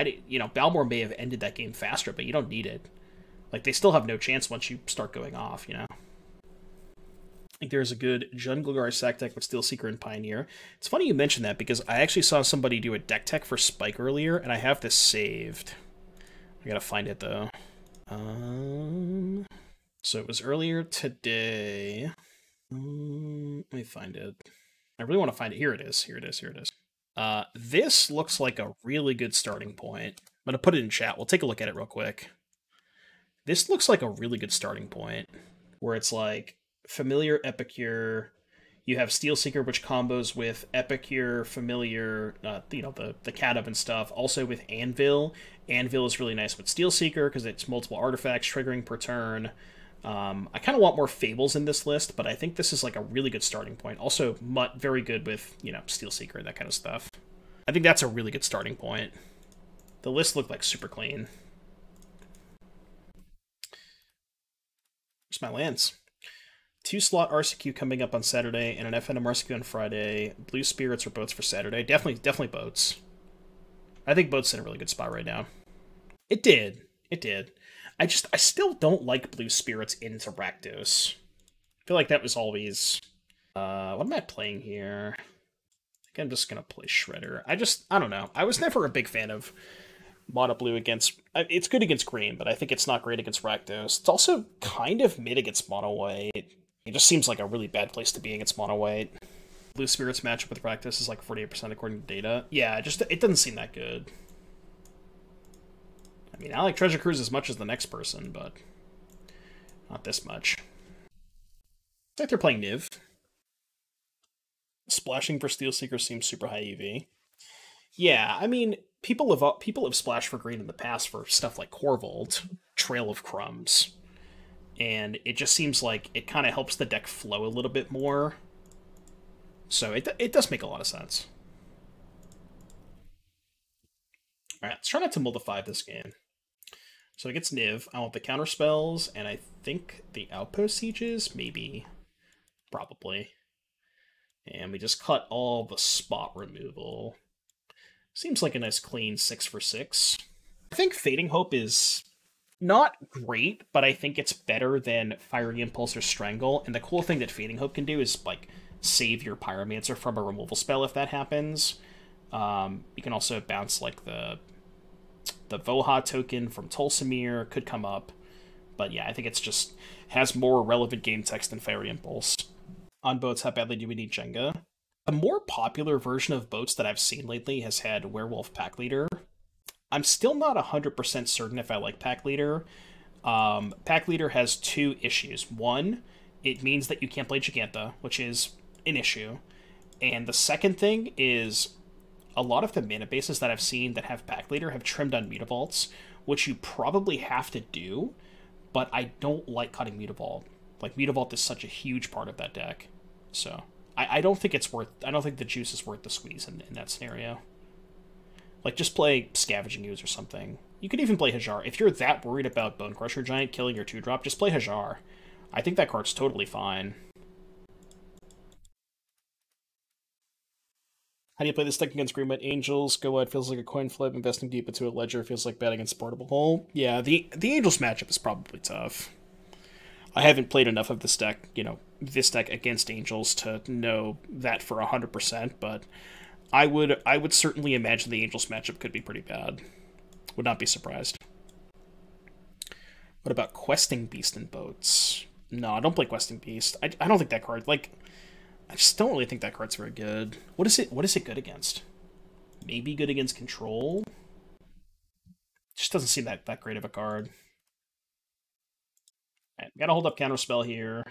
Balmor may have ended that game faster, but you don't need it. Like, they still have no chance once you start going off, you know? I think there's a good Junglegar sack deck with Steel Seeker and Pioneer. It's funny you mentioned that, because I actually saw somebody do a deck tech for Spike earlier, and I have this saved. I gotta find it, though. So it was earlier today. Let me find it. I really want to find it. Here it is. Here it is. Here it is. This looks like a really good starting point. I'm going to put it in chat. We'll take a look at it real quick. This looks like a really good starting point, where it's like Familiar, Epicure. You have Steel Seeker, which combos with Epicure, Familiar, you know, the cat up and stuff. Also with Anvil. Anvil is really nice with Steel Seeker because it's multiple artifacts triggering per turn. I kind of want more Fables in this list, but I think this is like a really good starting point. Also, Mutt, very good with, you know, Steel Seeker and that kind of stuff. I think that's a really good starting point. The list looked like super clean. Where's my lands? 2-slot RCQ coming up on Saturday, and an FNM RCQ on Friday. Blue Spirits or Boats for Saturday. Definitely Boats. I think Boats in a really good spot right now. It did. It did. I still don't like Blue Spirits into Rakdos. I feel like that was always... what am I playing here? I think I'm just going to play Shredder. I don't know. I was never a big fan of Mono Blue against... It's good against Green, but I think it's not great against Rakdos. It's also kind of mid against Mono White. It just seems like a really bad place to be against Mono White. Blue Spirits matchup with Rakdos is like 48% according to data. Yeah, it doesn't seem that good. I mean, I like Treasure Cruise as much as the next person, but not this much. It's like they're playing Niv. Splashing for Steel Seeker seems super high EV. Yeah, I mean, people have splashed for green in the past for stuff like Corvold, Trail of Crumbs, and it just seems like it kind of helps the deck flow a little bit more. So it does make a lot of sense. All right, let's try not to Moldify this game. So it gets Niv. I want the counter spells, and I think the Outpost Sieges, maybe, probably. And we just cut all the spot removal. Seems like a nice clean 6 for 6. I think Fading Hope is not great, but I think it's better than Fiery Impulse or Strangle. And the cool thing that Fading Hope can do is like save your Pyromancer from a removal spell if that happens. You can also bounce like the Voha token from Tulsimir could come up. But yeah, I think it's just has more relevant game text than Fiery Impulse. On Boats, how badly do we need Jenga? The more popular version of Boats that I've seen lately has had Werewolf Pack Leader. I'm still not 100% certain if I like Pack Leader. Pack Leader has two issues. One, it means that you can't play Jegantha, which is an issue. And the second thing is a lot of the mana bases that I've seen that have Pack Leader have trimmed on Mutavaults, which you probably have to do, but I don't like cutting Mutavault. Like, Mutavault is such a huge part of that deck. So, I don't think it's worth... I don't think the juice is worth the squeeze in that scenario. Like, just play Scavenging Ooze or something. You could even play Hajar. If you're that worried about Bone Crusher Giant killing your 2-drop, just play Hajar. I think that card's totally fine. How do you play this deck against Green White Angels? Go wide feels like a coin flip. Investing deep into a ledger feels like bad against Portable Hole. Yeah, the Angels matchup is probably tough. I haven't played enough of this deck, this deck against Angels to know that for 100%, but I would certainly imagine the Angels matchup could be pretty bad. Would not be surprised. What about Questing Beast and Boats? No, I don't play Questing Beast. I don't think that card, like, I just don't really think that card's very good. What is it good against? Maybe good against Control? Just doesn't seem that great of a card. Right, gotta hold up Counterspell here.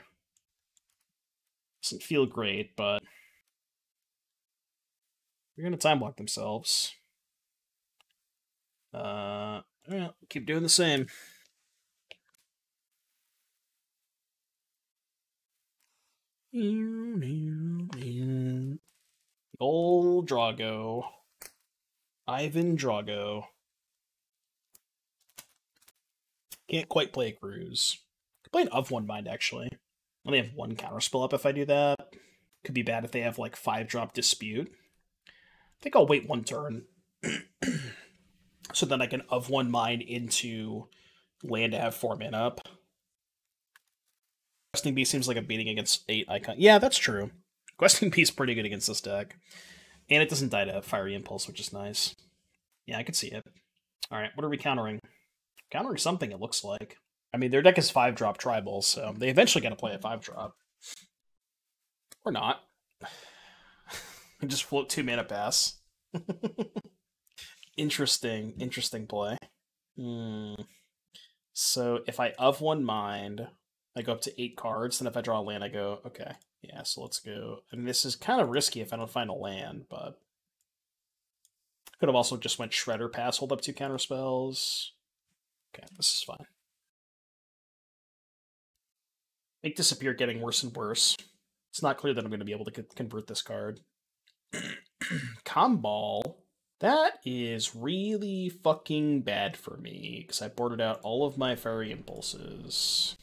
Doesn't feel great, but they're gonna time block themselves. Yeah, keep doing the same. Old Drago. Ivan Drago. Can't quite play a Cruise. Could play an Of One Mind, actually. Only have one Counterspell up if I do that. Could be bad if they have, like, 5-drop Dispute. I think I'll wait one turn. So then I can Of One Mind into land to have 4 mana up. Questing Beast seems like a beating against 8 icon. Yeah, that's true. Questing Beast is pretty good against this deck. And it doesn't die to Fiery Impulse, which is nice. Yeah, I can see it. Alright, what are we countering? Countering something, it looks like. I mean, their deck is 5-drop tribal, so they eventually got to play a 5-drop. Or not. Just float 2 mana pass. Interesting play. So if I Of One Mind, I go up to 8 cards, and if I draw a land, I go, okay, yeah, so let's go. I mean, this is kind of risky if I don't find a land, but could have also just went Shredder Pass, hold up 2 counterspells. Okay, this is fine. Make Disappear getting worse and worse. It's not clear that I'm going to be able to convert this card. Comball. That is really fucking bad for me, because I boarded out all of my Fiery Impulses.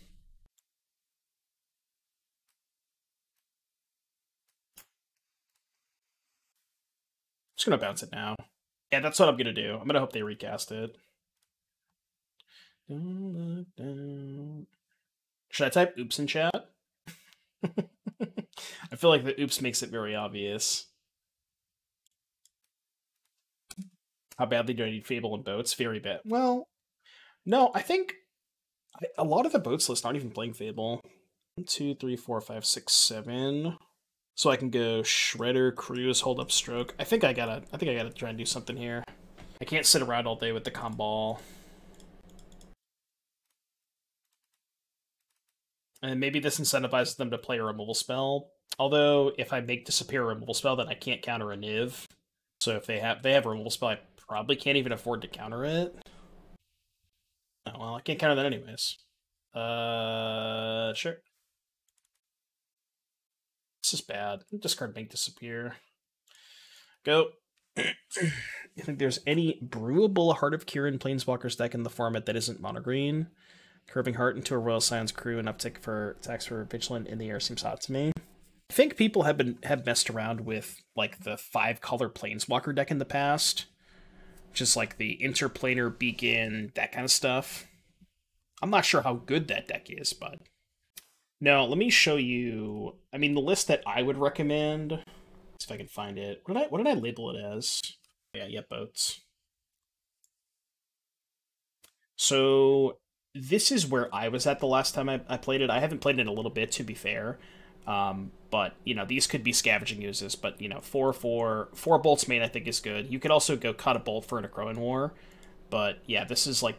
I'm just going to bounce it now. Yeah, that's what I'm going to do. I'm going to hope they recast it. Should I type oops in chat? I feel like the oops makes it very obvious. How badly do I need Fable and Boats? Very bad. Well, no, I think a lot of the Boats list aren't even playing Fable. 1, 2, 3, 4, 5, 6, 7. So I can go Shredder, Cruise, hold up Stroke. I think I gotta try and do something here. I can't sit around all day with the Comball. And maybe this incentivizes them to play a removal spell. Although, if I make Disappear a removal spell, then I can't counter a Niv. So if they have a removal spell, I probably can't even afford to counter it. Oh, well, I can't counter that anyways. Sure. This is bad. Discard Make Disappear. Go. You think there's any brewable Heart of Kirin Planeswalkers deck in the format that isn't mono green? Curving Heart into a Royal Scions crew and uptick for attacks for Vigilant in the air seems hot to me. I think people have messed around with like the 5-color Planeswalker deck in the past. Just like the Interplanar Beacon, that kind of stuff. I'm not sure how good that deck is, but... No, let me show you... I mean, the list that I would recommend... Let's see if I can find it. What did I label it as? Yeah, Boats. So, this is where I was at the last time I played it. I haven't played it in a little bit, to be fair. But, these could be scavenging uses. But, 4 bolts main I think is good. You could also go cut a bolt for an Necroan War. But, yeah, this is, like,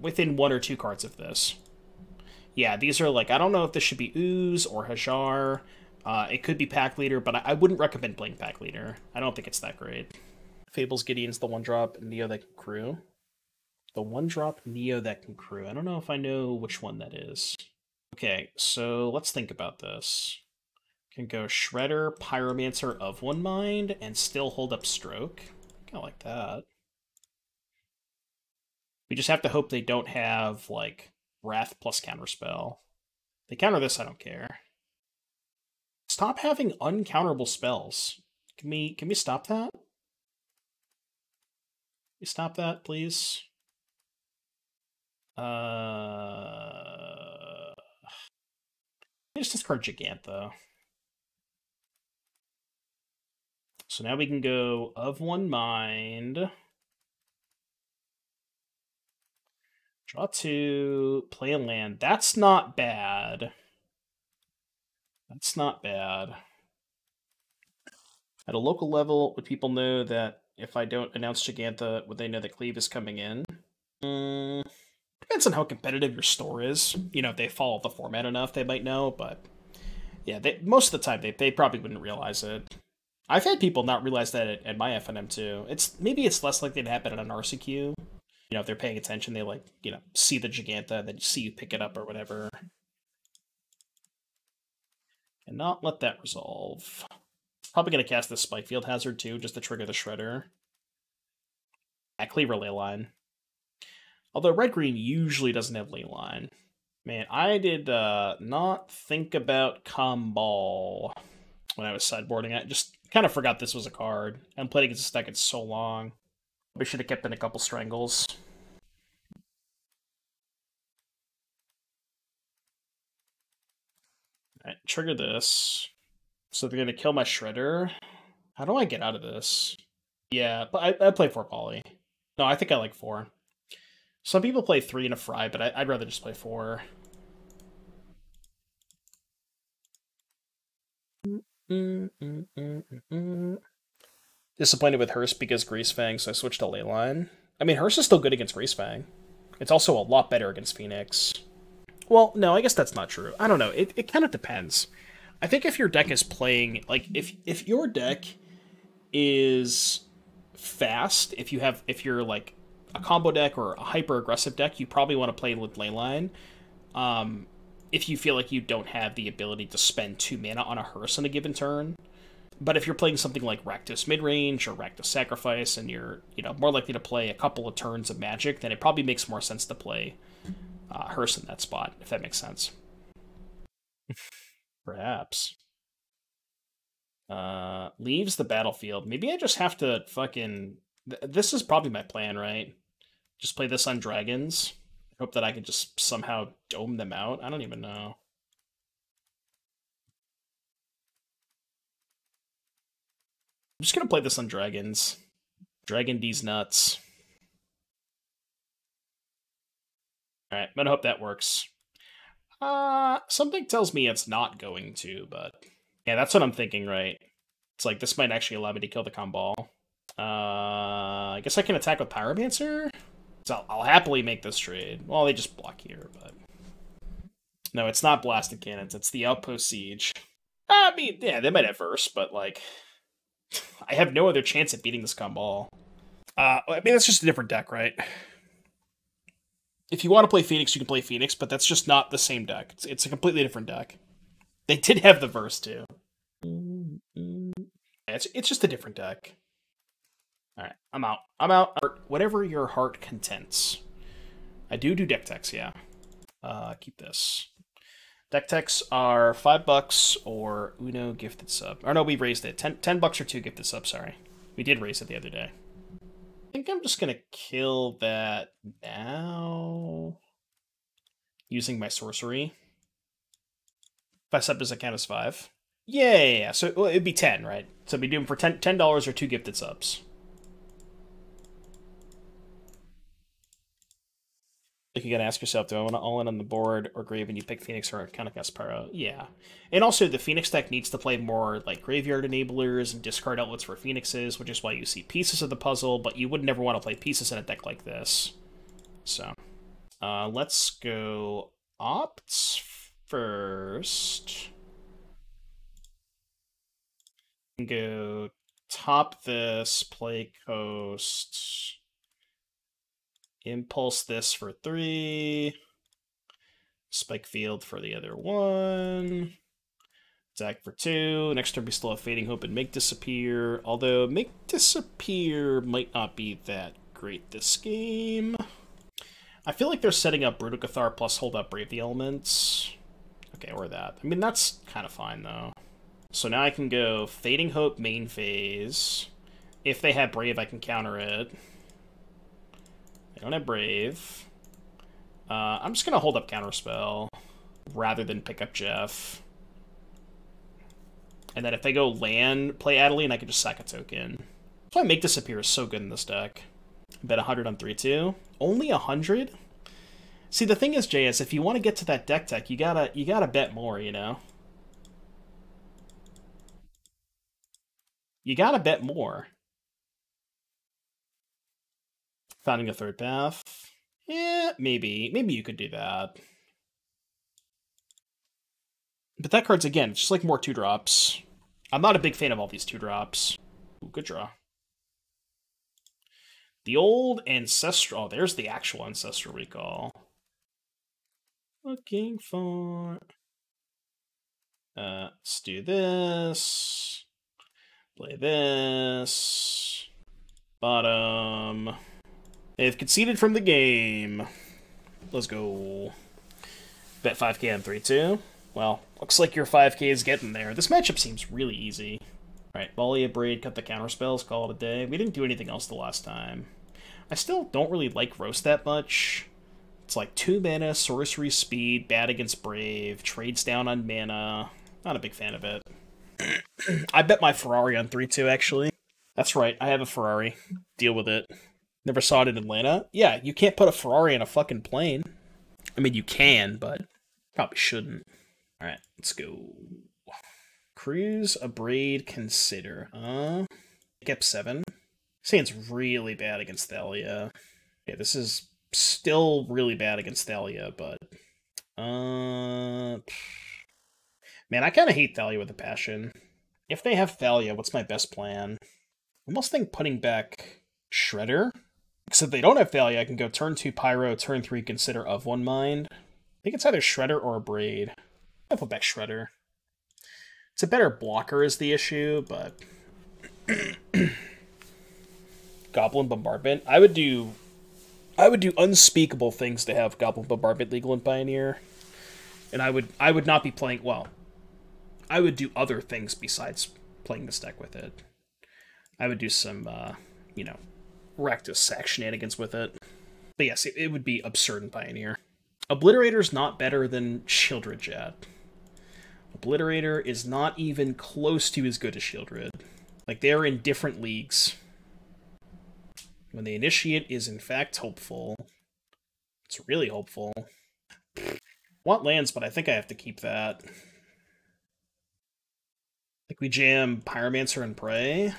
within 1 or 2 cards of this. Yeah, these are, like, I don't know if this should be Ooze or Hajar. It could be Pack Leader, but I wouldn't recommend playing Pack Leader. I don't think it's that great. Fables Gideon's the 1-drop Neo that can crew. The 1-drop Neo that can crew. I don't know if I know which one that is. Okay, so let's think about this. Can go Shredder, Pyromancer, Of One Mind, and still hold up Stroke. Kind of like that. We just have to hope they don't have, like, Wrath plus Counterspell. If they counter this, I don't care. Stop having uncounterable spells. Can we stop that? Can we stop that, please? Just discard Jegantha. So now we can go of one mind. Draw 2, play a land. That's not bad. That's not bad. At a local level, would people know that if I don't announce Jegantha, would they know that Cleave is coming in? Depends on how competitive your store is. You know, if they follow the format enough, they might know, but yeah, most of the time they probably wouldn't realize it. I've had people not realize that at my FNM too. Maybe it's less likely to happen at an RCQ. You know, if they're paying attention, they like, you know, see the Jegantha, then see you pick it up or whatever. And not let that resolve. Probably going to cast the Spikefield Hazard too, just to trigger the Shredder. At Cleaver Leyline. Although red-green usually doesn't have Leyline. Man, I did not think about Comball when I was sideboarding. I just kind of forgot this was a card. I haven't played against this deck in so long. We should have kept in a couple Strangles. Alright, trigger this. So they're going to kill my Shredder. How do I get out of this? Yeah, but I play 4 Volley. No, I think I like 4. Some people play 3 in a Fry, but I'd rather just play 4. Disappointed with Hearst because Greasefang, so I switched to Leyline. I mean, Hearst is still good against Greasefang. It's also a lot better against Phoenix. Well, no, I guess that's not true. I don't know. It kind of depends. I think if your deck is playing, like, if your deck is fast, if you're like a combo deck or a hyper aggressive deck, you probably want to play with Leyline. If you feel like you don't have the ability to spend 2 mana on a Hearse on a given turn. But if you're playing something like Rakdos Midrange or Rakdos Sacrifice, and you're, you know, more likely to play a couple of turns of Magic, then it probably makes more sense to play Hearse in that spot, if that makes sense. Perhaps. Leaves the battlefield. Maybe I just have to fucking... This is probably my plan, right? Just play this on dragons. Hope that I can just somehow dome them out. I don't even know. I'm just gonna play this on dragons. Dragon D's nuts. Alright, I'm gonna hope that works. Something tells me it's not going to, but... Yeah, that's what I'm thinking, right? It's like, this might actually allow me to kill the Comball. I guess I can attack with Pyromancer? So I'll happily make this trade. Well, they just block here, but... No, it's not Blasted Cannons, it's the Outpost Siege. I mean, yeah, they might have Verse, but, like... I have no other chance at beating this Comball. I mean, that's just a different deck, right? If you want to play Phoenix, you can play Phoenix, but that's just not the same deck. It's a completely different deck. They did have the Verse, too. It's just a different deck. Alright, I'm out. I'm out. Whatever your heart contents. I do deck techs, yeah. Keep this. Deck techs are $5 or Uno gifted sub. Or no, we raised it. $10 or 2 gifted subs, sorry. We did raise it the other day. I think I'm just gonna kill that now. Using my sorcery. If I sub, does it count as 5? Yeah. So it'd be 10, right? So we do them for $10 or 2 gifted subs. Like, you gotta ask yourself, do I want to all in on the board or grave and you pick Phoenix or Iconoclast Pyro? Yeah. And also, the Phoenix deck needs to play more like graveyard enablers and discard outlets for Phoenixes, which is why you see pieces of the puzzle, but you would never want to play pieces in a deck like this. So, let's go Opts first. Go top this, play Coast. Impulse this for 3. Spikefield for the other 1. Attack for 2. Next turn we still have Fading Hope and Make Disappear. Although Make Disappear might not be that great this game. I feel like they're setting up Brutal Cathar plus Hold Up Brave the Elements. Okay, or that. I mean, that's kind of fine, though. So now I can go Fading Hope main phase. If they have Brave, I can counter it. They don't have Brave. I'm just going to hold up Counterspell. rather than pick up Jeff. And then if they go land, play Adeline, I can just sack a token. That's why Make Disappear is so good in this deck. Bet 100 on 3-2. Only 100? See, the thing is, JS, if you want to get to that deck tech, you gotta bet more, you know? You gotta bet more. Founding a third path? Yeah, maybe. Maybe you could do that. But that card's, again, it's just like more 2-drops. I'm not a big fan of all these 2-drops. Ooh, good draw. The old Ancestral... Oh, there's the actual Ancestral Recall. Looking for... let's do this. Play this. Bottom. They've conceded from the game. Let's go. Bet 5k on 3-2. Well, looks like your 5k is getting there. This matchup seems really easy. Alright, Volley, Abrade, cut the counter spells, call it a day. We didn't do anything else the last time. I still don't really like Roast that much. It's like 2 mana, sorcery speed, bad against Brave, trades down on mana. Not a big fan of it. I bet my Ferrari on 3-2, actually. That's right, I have a Ferrari. Deal with it. Never saw it in Atlanta. Yeah, you can't put a Ferrari on a fucking plane. I mean, you can, but probably shouldn't. Alright, let's go. Cruise, Abrade, Consider. Pick up 7. Saying's really bad against Thalia. Yeah, this is still really bad against Thalia, but... Man, I kind of hate Thalia with a passion. If they have Thalia, what's my best plan? I almost think putting back Shredder. Because if they don't have Thalia, I can go turn 2 Pyro, turn 3 Consider of One Mind. I think it's either Shredder or Abrade. I'll put back Shredder. It's a better blocker is the issue, but... Goblin Bombardment. I would do unspeakable things to have Goblin Bombardment legal in Pioneer. And I would not be playing... Well, I would do other things besides playing this deck with it. I would do some, you know, Rakdos sack shenanigans with it. But yes, it would be absurd in Pioneer. Obliterator's not better than Shieldred yet. Obliterator is not even close to as good as Shieldred. Like, they're in different leagues. When they initiate is in fact hopeful. It's really hopeful. Want lands, but I think I have to keep that. Like we jam Pyromancer and Prey.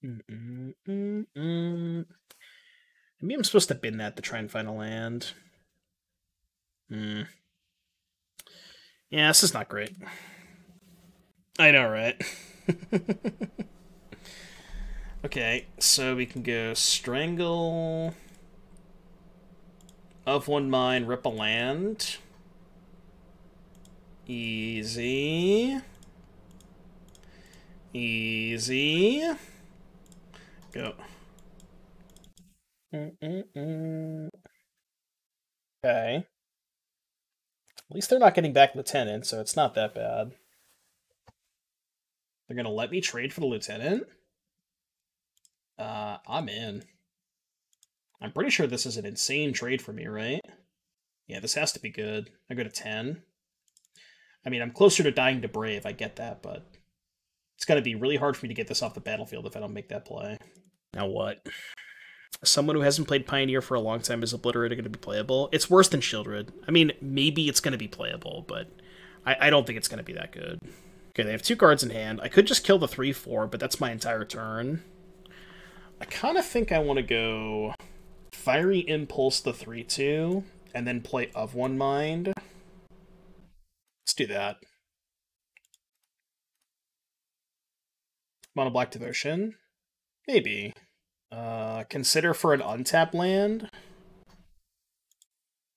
Maybe I'm supposed to bin that to try and find a land. Yeah, this is not great. I know, right? Okay, so we can go Strangle, of One Mind, rip a land. Easy. Easy. Go. Okay. At least they're not getting back Lieutenant, so it's not that bad. They're gonna let me trade for the Lieutenant? I'm in. I'm pretty sure this is an insane trade for me, right? Yeah, this has to be good. I go to 10. I mean, I'm closer to dying to Brave, I get that, but it's gonna be really hard for me to get this off the battlefield if I don't make that play. Now what? Someone who hasn't played Pioneer for a long time, is Obliterator going to be playable? It's worse than Shieldred. I mean, maybe it's going to be playable, but I don't think it's going to be that good. Okay, they have 2 cards in hand. I could just kill the 3/4, but that's my entire turn. I kind of think I want to go Fiery Impulse the 3/2, and then play Of One Mind. Let's do that. Mono Black Devotion? Maybe. Consider for an untapped land?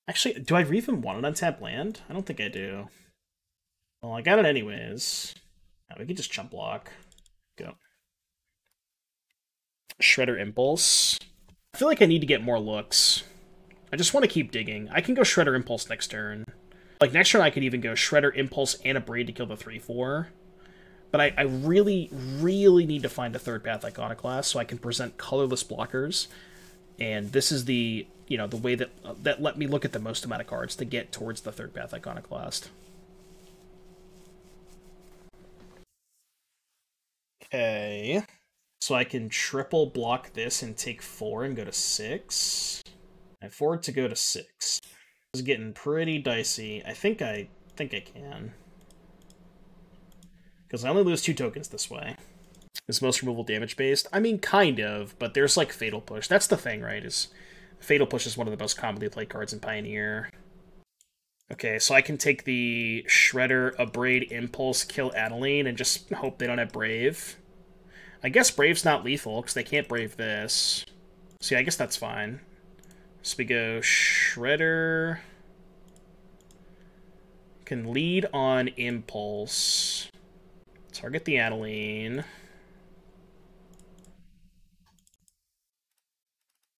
Actually, do I even want an untapped land? I don't think I do. Well, I got it anyways. Oh, we can just chump block. Go. Shredder Impulse. I feel like I need to get more looks. I just want to keep digging. I can go Shredder Impulse next turn. Like, next turn I could even go Shredder Impulse and Abrade to kill the 3/4. But I really, really need to find a third path Iconoclast so I can present colorless blockers And this is the, you know, the way that that let me look at the most amount of cards to get towards the third path Iconoclast. Okay. So I can triple block this and take 4 and go to 6. I have 4 to go to 6. This is getting pretty dicey. I think I can. Because I only lose 2 tokens this way. Is most removal damage based? I mean, kind of, but there's like Fatal Push. That's the thing, right? Is Fatal Push is one of the most commonly played cards in Pioneer. Okay, so I can take the Shredder, Abrade, Impulse, kill Adeline, and just hope they don't have Brave. I guess Brave's not lethal, because they can't Brave this. So yeah, I guess that's fine. So we go Shredder. Can lead on Impulse. Target the Adeline.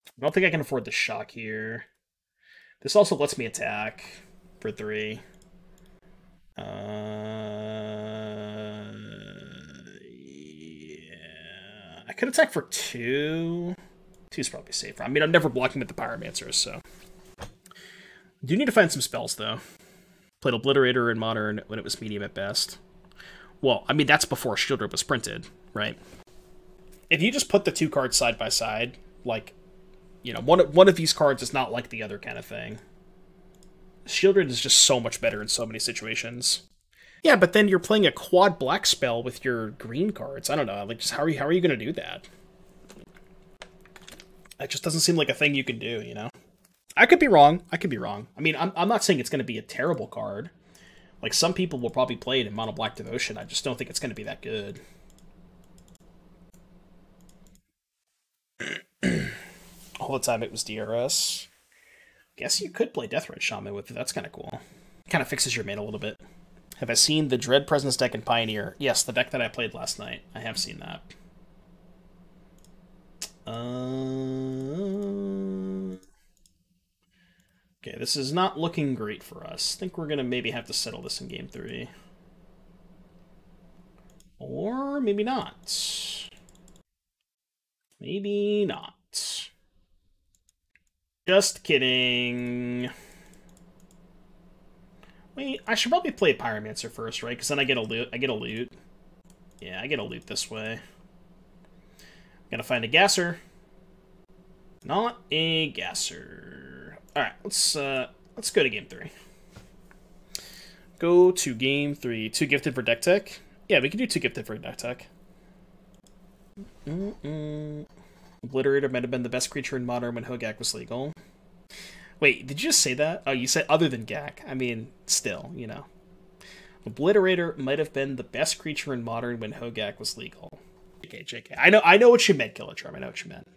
I don't think I can afford the shock here. This also lets me attack for 3. Yeah. I could attack for 2. 2's probably safer. I mean, I'm never blocking with the Pyromancers, so. Do need to find some spells, though. Played Obliterator in Modern when it was medium at best. Well, I mean, that's before Shield Rope was printed, right? If you just put the 2 cards side by side, like, you know, one of these cards is not like the other kind of thing. Shieldred is just so much better in so many situations. Yeah, but then you're playing a quad black spell with your green cards. I don't know, like, just how are you going to do that? That just doesn't seem like a thing you can do, you know? I could be wrong. I mean, I'm not saying it's going to be a terrible card. Like, some people will probably play it in Mono Black Devotion. I just don't think it's going to be that good. All the time it was DRS. Guess you could play Deathred Shaman with it. That's kind of cool. Kind of fixes your mana a little bit. Have I seen the Dread Presence deck in Pioneer? Yes, the deck that I played last night. I have seen that. Okay, this is not looking great for us. I think we're going to maybe have to settle this in Game 3. Or maybe not. Maybe not. Just kidding. Wait, I should probably play Pyromancer first, right? Because then I get a loot. Yeah, I get a loot this way. Gotta find a gasser. Not a gasser. Alright, let's go to Game 3. Go to Game 3. 2 gifted for deck tech? Yeah, we can do 2 gifted for deck tech. Obliterator might have been the best creature in Modern when Hogak was legal. Wait, did you just say that? Oh, you said other than Gak. I mean, still, you know. Obliterator might have been the best creature in Modern when Hogak was legal. JK. I know what you meant, Killer Charm. I know what you meant.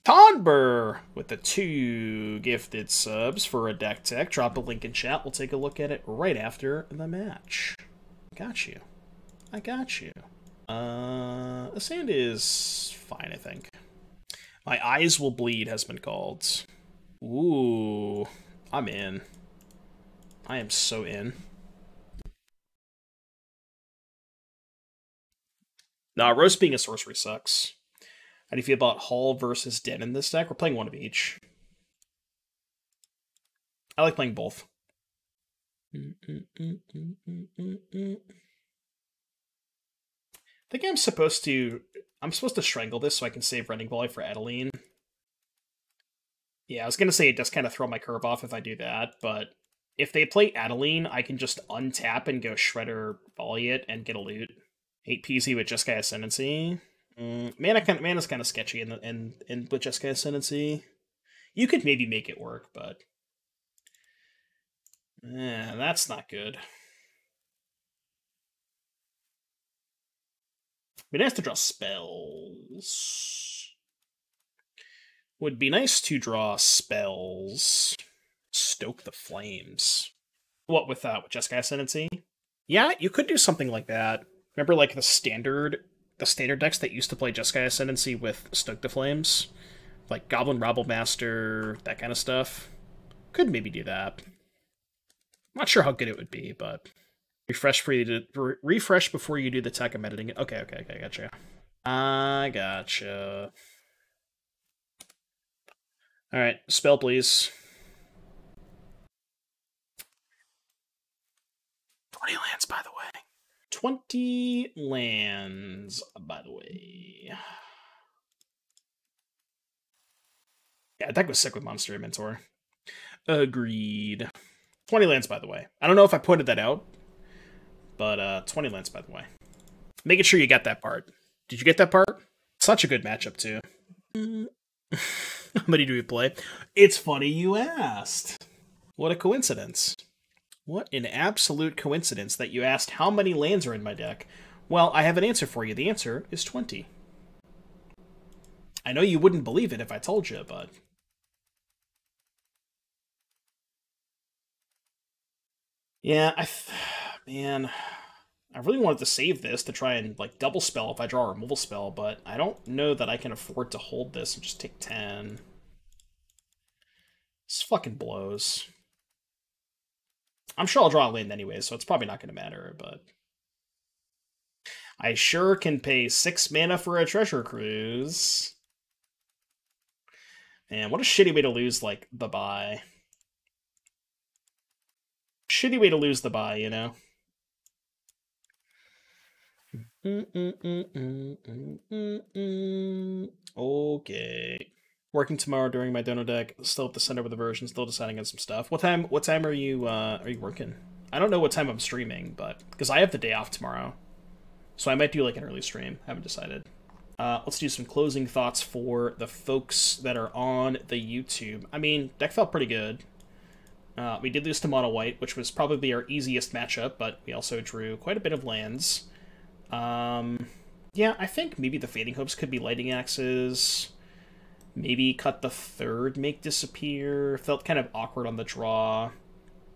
Tonbur with the 2 gifted subs for a deck tech. Drop a link in chat. We'll take a look at it right after the match. Got you. I got you. The sand is fine, I think. My Eyes Will Bleed has been called. Ooh, I'm in. I am so in. Nah, Roast being a sorcery sucks. How do you feel about Hall versus Den in this deck? We're playing one of each. I like playing both. I think I'm supposed to strangle this so I can save Rending Volley for Adeline. Yeah, I was gonna say it does kind of throw my curve off if I do that, but if they play Adeline, I can just untap and go Shredder Volley it and get a loot. 8 PZ with Jeskai Ascendancy. Mana's kind of sketchy in with Jeskai Ascendancy. You could maybe make it work, but that's not good. We'd have to draw spells. Would be nice to draw spells. Stoke the Flames. What with Jeskai Ascendancy? Yeah, you could do something like that. Remember, like the standard decks that used to play Jeskai Ascendancy with Stoke the Flames, like Goblin Rabblemaster, that kind of stuff. Could maybe do that. Not sure how good it would be, but refresh before you do the tech. I'm editing it. Okay, gotcha. I gotcha. Alright, spell please. 20 lands, by the way. 20 lands, by the way. Yeah, deck was sick with Monster Inventor. Agreed. 20 lands, by the way. I don't know if I pointed that out, but 20 lands, by the way. Making sure you got that part. Did you get that part? Such a good matchup, too. How many do we play? It's funny you asked. What a coincidence. What an absolute coincidence that you asked how many lands are in my deck. Well, I have an answer for you. The answer is 20. I know you wouldn't believe it if I told you, but... Yeah, man, I really wanted to save this to try and, like, double spell if I draw a removal spell, but I don't know that I can afford to hold this and just take 10. This fucking blows. I'm sure I'll draw a land anyway, so it's probably not going to matter, but... I sure can pay 6 mana for a treasure cruise. Man, what a shitty way to lose, like, the buy. Shitty way to lose the buy, you know? Okay. Working tomorrow during my dono deck. Still have to send over the version. Still deciding on some stuff. What time are you working? I don't know what time I'm streaming, but because I have the day off tomorrow, so I might do like an early stream. Haven't decided. Let's do some closing thoughts for the folks that are on the YouTube. I mean, deck felt pretty good. We did lose to Mono White, which was probably our easiest matchup, but we also drew quite a bit of lands. Yeah, I think maybe the Fading Hopes could be Lightning Axes. Maybe cut the third Make Disappear. Felt kind of awkward on the draw.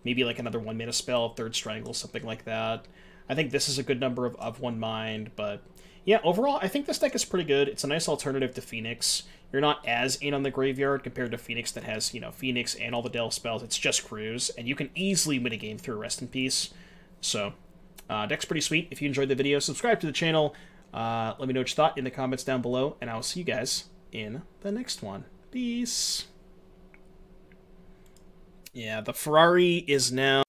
Maybe like another 1-mana spell, third Strangle, something like that. I think this is a good number of one mind, but yeah, overall, I think this deck is pretty good. It's a nice alternative to Phoenix. You're not as in on the graveyard compared to Phoenix that has, you know, Phoenix and all the Delve spells. It's just Cruise, and you can easily win a game through Rest in Peace. So, deck's pretty sweet. If you enjoyed the video, subscribe to the channel. Let me know what you thought in the comments down below, and I will see you guys in the next one. Peace. Yeah, the Ferrari is now...